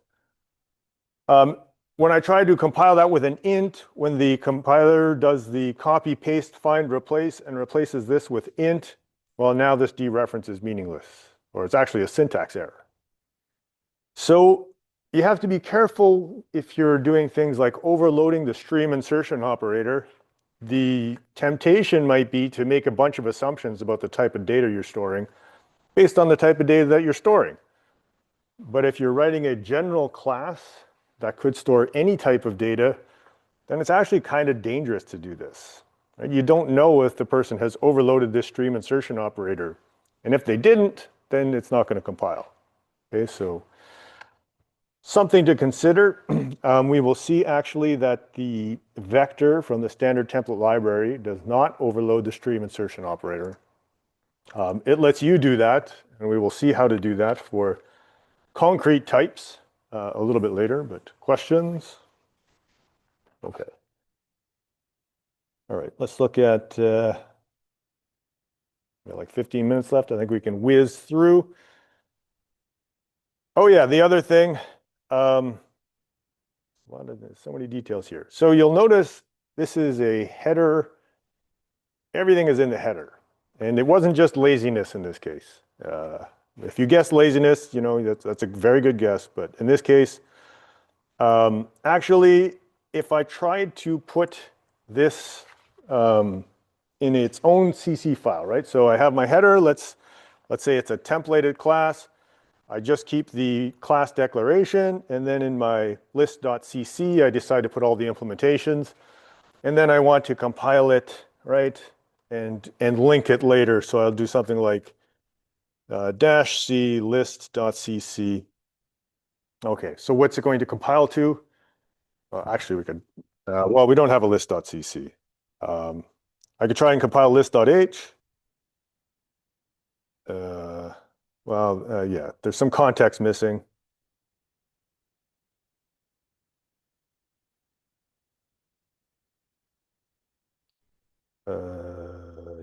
When I try to compile that with an int, when the compiler does the copy, paste, find, replace, and replaces this with int, well, now this dereference is meaningless, or it's actually a syntax error. So you have to be careful if you're doing things like overloading the stream insertion operator. The temptation might be to make a bunch of assumptions about the type of data you're storing based on the type of data that you're storing. But if you're writing a general class that could store any type of data, then it's actually kind of dangerous to do this. Right? You don't know if the person has overloaded this stream insertion operator. And if they didn't, then it's not going to compile. Okay, so something to consider. We will see actually that the vector from the standard template library does not overload the stream insertion operator. It lets you do that, and we will see how to do that for concrete types a little bit later, but questions? Okay. All right, let's look at, we got like 15 minutes left. I think we can whiz through. Oh yeah, the other thing, so many details here. So you'll notice this is a header. Everything is in the header. And it wasn't just laziness in this case. If you guess laziness, you know, that's a very good guess. But in this case, actually, if I tried to put this in its own CC file, right? So I have my header. Let's say it's a templated class. I just keep the class declaration, and then in my list.cc, I decide to put all the implementations, and then I want to compile it, right, and link it later. So I'll do something like -c list.cc. Okay, so what's it going to compile to? Actually, we could, well, we don't have a list.cc. I could try and compile list.h. Yeah, there's some context missing.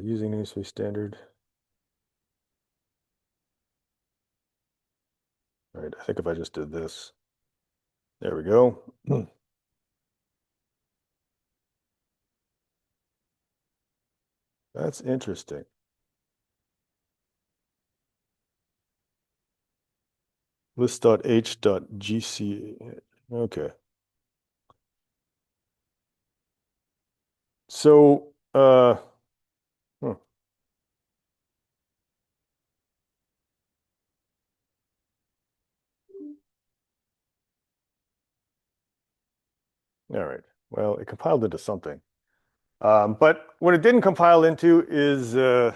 Using namespace standard. All right, I think if I just did this, there we go. That's interesting. List.h.gc. Okay. So, hmm. All right. Well, it compiled into something. But what it didn't compile into is, did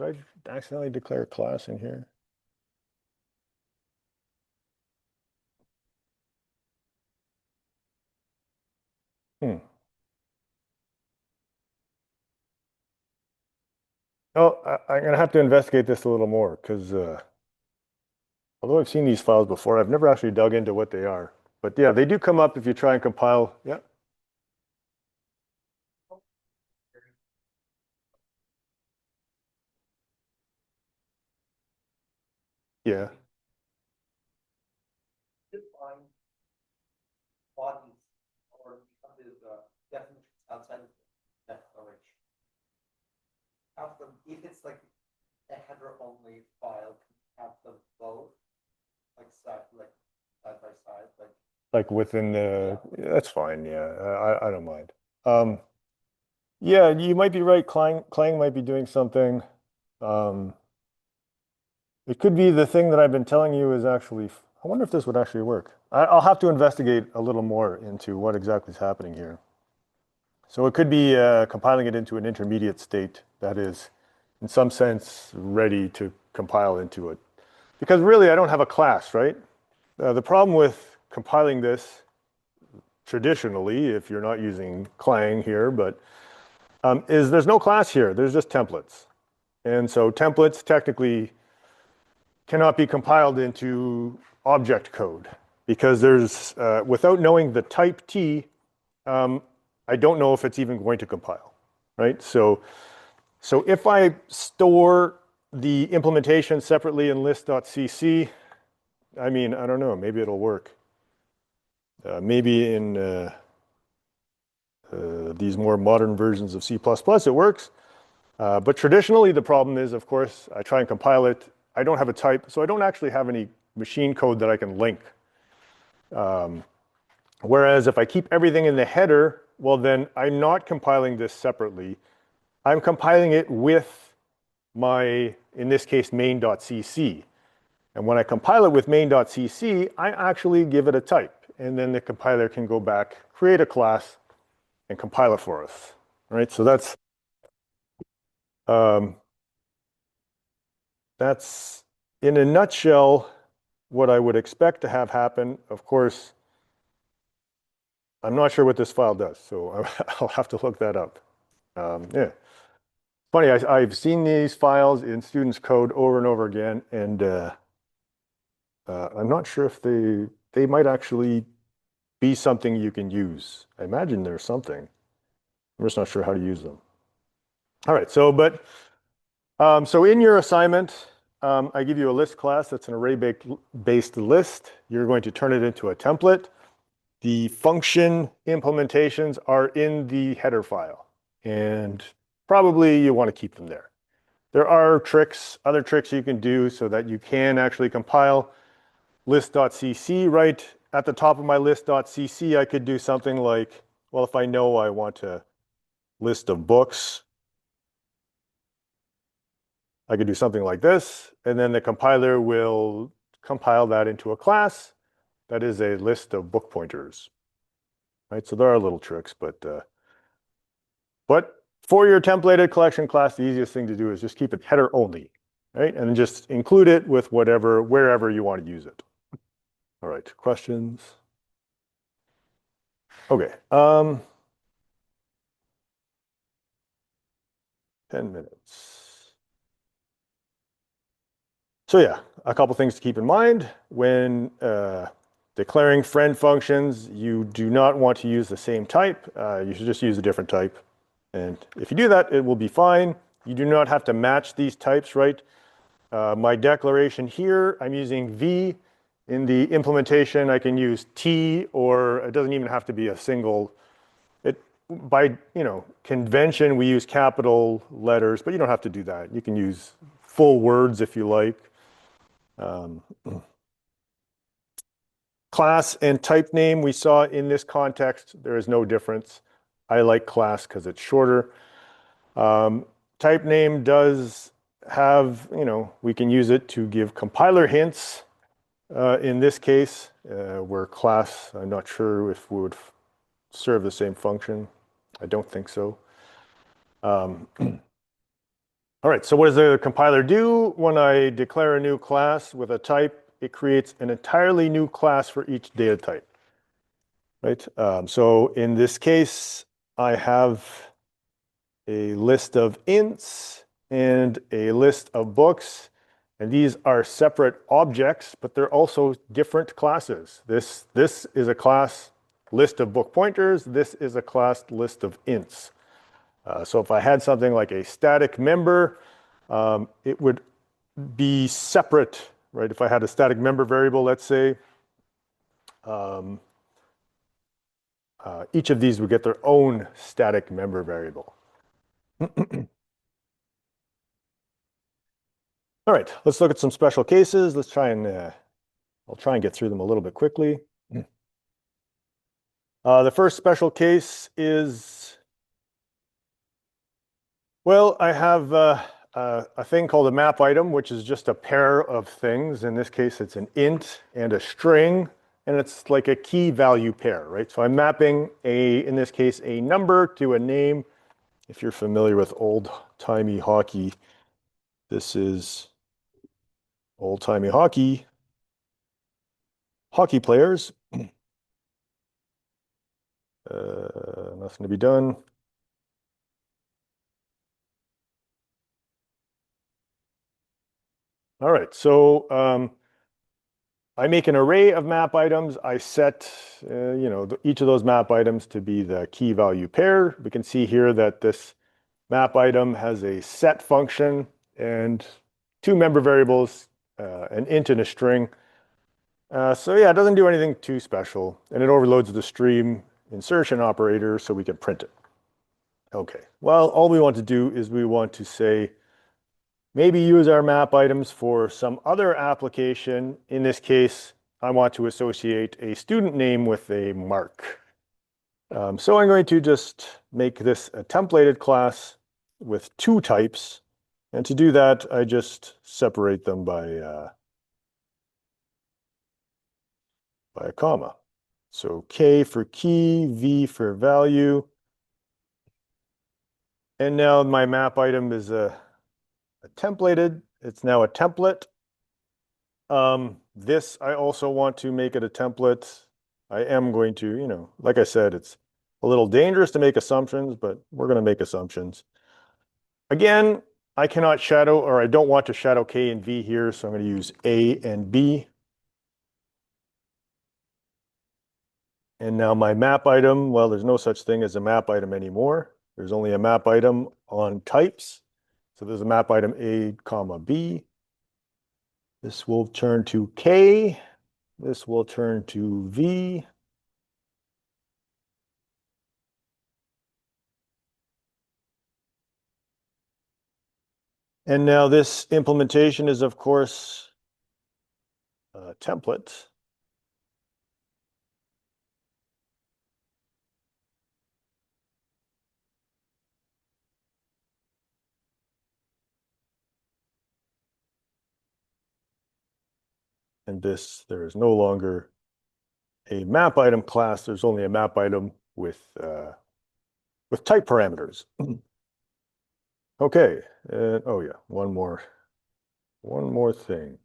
I accidentally declare a class in here? Hmm. Oh, I'm going to have to investigate this a little more because Although I've seen these files before, I've never actually dug into what they are. But yeah, they do come up if you try and compile. Yeah. Yeah. Define bodies or other definitions outside of the declaration. Have them, if it's like a header only file, have them both like side by side, Like within the, that's fine. Yeah, I don't mind. Yeah, you might be right. Clang might be doing something. Um, it could be the thing that I've been telling you is actually, I wonder if this would actually work. I'll have to investigate a little more into what exactly is happening here. So it could be compiling it into an intermediate state that is, in some sense, ready to compile into it. Because really, I don't have a class, right? The problem with compiling this traditionally, if you're not using Clang here, but is there's no class here. There's just templates. And so templates technically cannot be compiled into object code because there's, without knowing the type T, I don't know if it's even going to compile, right? So if I store the implementation separately in list.cc, I mean, I don't know, maybe it'll work. Maybe in these more modern versions of C++, it works. But traditionally, the problem is, of course, I try and compile it. I don't have a type, so I don't actually have any machine code that I can link. Whereas if I keep everything in the header, well, then I'm not compiling this separately. I'm compiling it with my, in this case, main.cc. And when I compile it with main.cc, I actually give it a type. And then the compiler can go back, create a class, and compile it for us. Right? So that's in a nutshell what I would expect to have happen. Of course, I'm not sure what this file does, so I'll have to look that up. Yeah. Funny, I've seen these files in students' code over and over again, and I'm not sure if they might actually be something you can use. I imagine there's something. I'm just not sure how to use them. All right, so in your assignment, I give you a list class that's an array-based list. You're going to turn it into a template. The function implementations are in the header file, and probably you want to keep them there. There are other tricks you can do so that you can actually compile list.cc. Right at the top of my list.cc, I could do something like, well, if I know I want a list of books, I could do something like this, and then the compiler will compile that into a class that is a list of book pointers. Right, so there are little tricks, but for your templated collection class, the easiest thing to do is just keep it header only, right? And then just include it with wherever you want to use it. All right, questions? Okay, 10 minutes. So yeah, a couple things to keep in mind. When declaring friend functions, you do not want to use the same type. You should just use a different type. And if you do that, it will be fine. You do not have to match these types, right? My declaration here, I'm using V. In the implementation, I can use T, or it doesn't even have to be a single. By convention, we use capital letters, but you don't have to do that. You can use full words if you like. Class and type name we saw in this context, there is no difference. I like class because it's shorter. Type name does have, we can use it to give compiler hints. In this case, where class, I'm not sure if we would serve the same function. I don't think so. All right, so what does the compiler do? When I declare a new class with a type, it creates an entirely new class for each data type. Right? So in this case, I have a list of ints and a list of books. And these are separate objects, but they're also different classes. This is a class list of book pointers. This is a class list of ints. So if I had something like a static member, it would be separate, right? If I had a static member variable, let's say, each of these would get their own static member variable. All right, let's look at some special cases. Let's try and, I'll try and get through them a little bit quickly. The first special case is, well, I have a thing called a map item, which is just a pair of things. In this case, it's an int and a string, and it's like a key value pair, right? So I'm mapping in this case, a number to a name. If you're familiar with old-timey hockey, this is old-timey hockey players. Nothing to be done. All right, so I make an array of map items. I set, each of those map items to be the key value pair. We can see here that this map item has a set function and two member variables, an int and a string. So yeah, it doesn't do anything too special, and it overloads the stream insertion operator so we can print it. Okay, well, all we want to do is we want to say, maybe use our map items for some other application. In this case, I want to associate a student name with a mark. So I'm going to just make this a templated class with two types. And to do that, I just separate them by a comma. So K for key, V for value. And now my map item is a templated. It's now a template. This, I also want to make it a template. I am going to, like I said, it's a little dangerous to make assumptions, but we're going to make assumptions. Again, I cannot shadow, or I don't want to shadow K and V here, so I'm going to use A and B. And now my map item, well, there's no such thing as a map item anymore. There's only a map item on types. So there's a map item A, comma B. This will turn to K. This will turn to V. And now this implementation is, of course, a template. And this, there is no longer a map item class. There's only a map item with type parameters. Okay. Oh yeah, one more thing.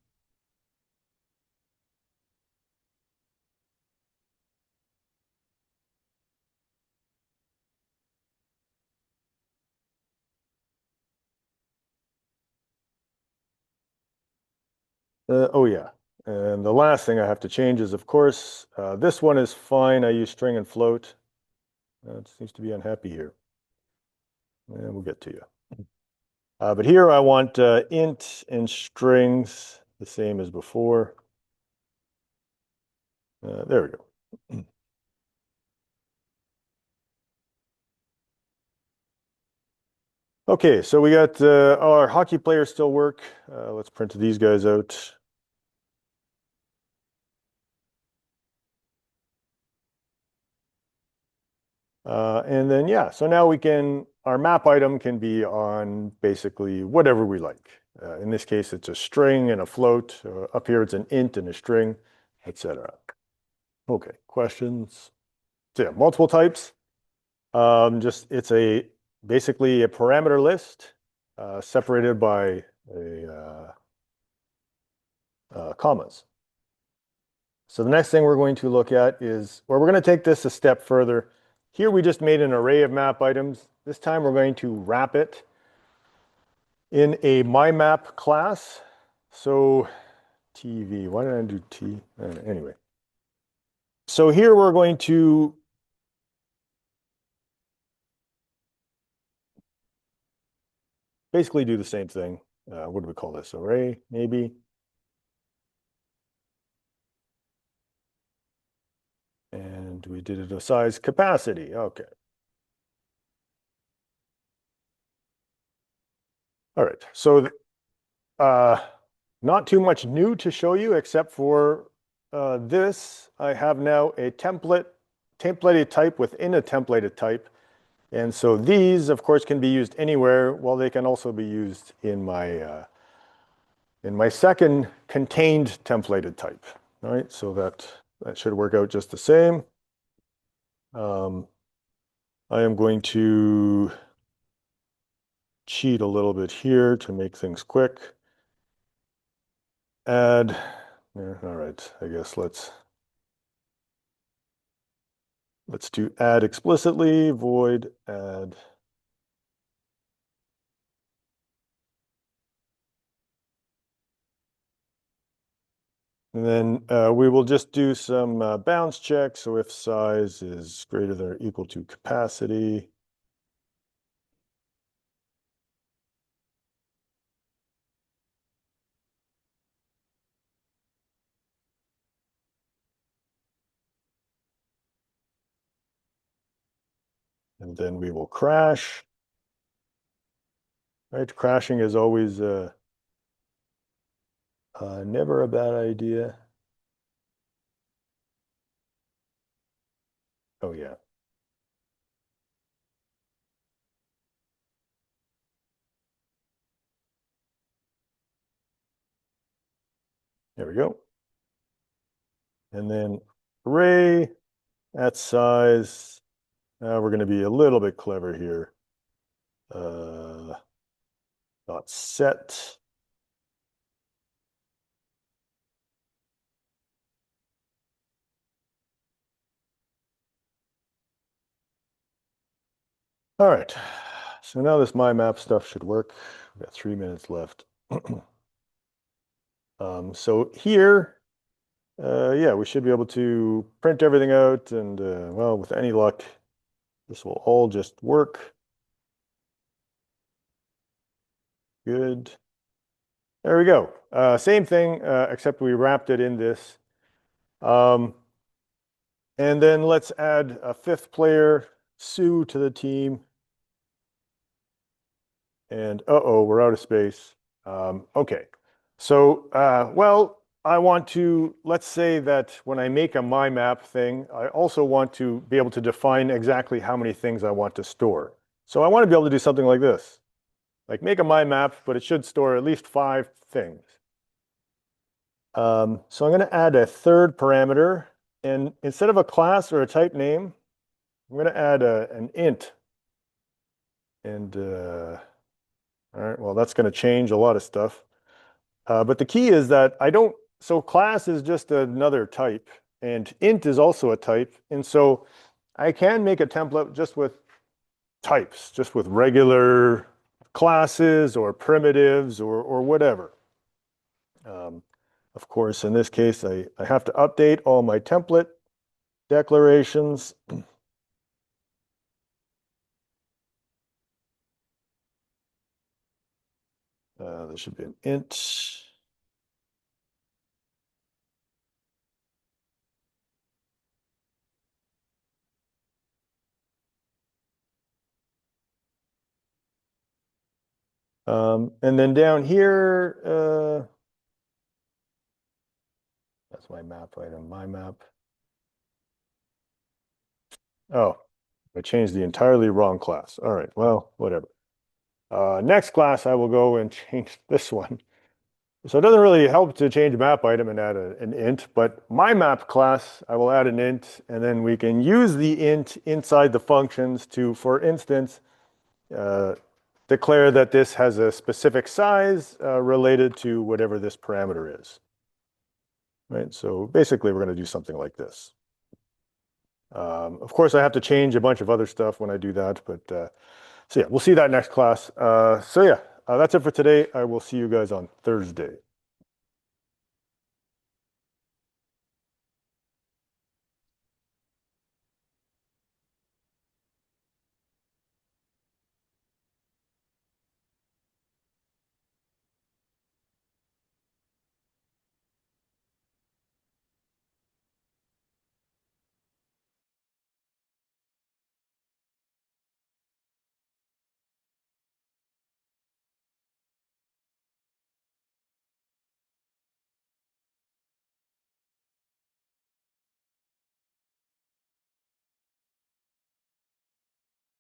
Oh yeah. And the last thing I have to change is, of course, this one is fine. I use string and float. It seems to be unhappy here. And we'll get to you. But here I want int and strings the same as before. There we go. Okay, so we got our hockey players still work. Let's print these guys out. And then, yeah, so now our map item can be on basically whatever we like. In this case, it's a string and a float. Up here, it's an int and a string, etc. Okay, questions? So yeah, multiple types. It's basically a parameter list separated by commas. So the next thing we're going to look at is, or we're going to take this a step further. Here we just made an array of map items. This time we're going to wrap it in a MyMap class. So TV, why did I do T? Anyway. So here we're going to basically do the same thing. What do we call this? Array, maybe. And we did it a size capacity. Okay. All right. So not too much new to show you except for this. I have now a templated type within a templated type. And so these, of course, can be used anywhere, while they can also be used in my second contained templated type. All right, so that should work out just the same. I am going to cheat a little bit here to make things quick. Add, all right, I guess let's do add explicitly, void add. And then we will just do some bounds checks. So if size is greater than or equal to capacity. And then we will crash. Right, crashing is always never a bad idea. Oh yeah. There we go. And then array at size. We're going to be a little bit clever here. Dot set. All right. So now this my map stuff should work. We've got 3 minutes left. So here, yeah, we should be able to print everything out, and well, with any luck, this will all just work. Good. There we go. Same thing, except we wrapped it in this. And then let's add a fifth player, Sue, to the team. And uh-oh, we're out of space. Okay. So, well, I want to, let's say that when I make a my map thing, I also want to be able to define exactly how many things I want to store. So I want to be able to do something like this. Like make a my map, but it should store at least 5 things. So I'm going to add a third parameter, and instead of a class or a type name, I'm going to add an int. And all right, well, that's going to change a lot of stuff. But the key is that so class is just another type, and int is also a type. And so I can make a template just with types, just with regular classes or primitives or whatever. Of course, in this case, I have to update all my template declarations. There should be an int. And then down here, that's my map item, my map. Oh, I changed the entirely wrong class. All right, well, whatever. Next class, I will go and change this one. So it doesn't really help to change map item and add an int, but my map class, I will add an int, and then we can use the int inside the functions to, for instance, declare that this has a specific size related to whatever this parameter is. Right, so basically we're going to do something like this. Of course, I have to change a bunch of other stuff when I do that, but so yeah, we'll see that next class. So yeah, that's it for today. I will see you guys on Thursday.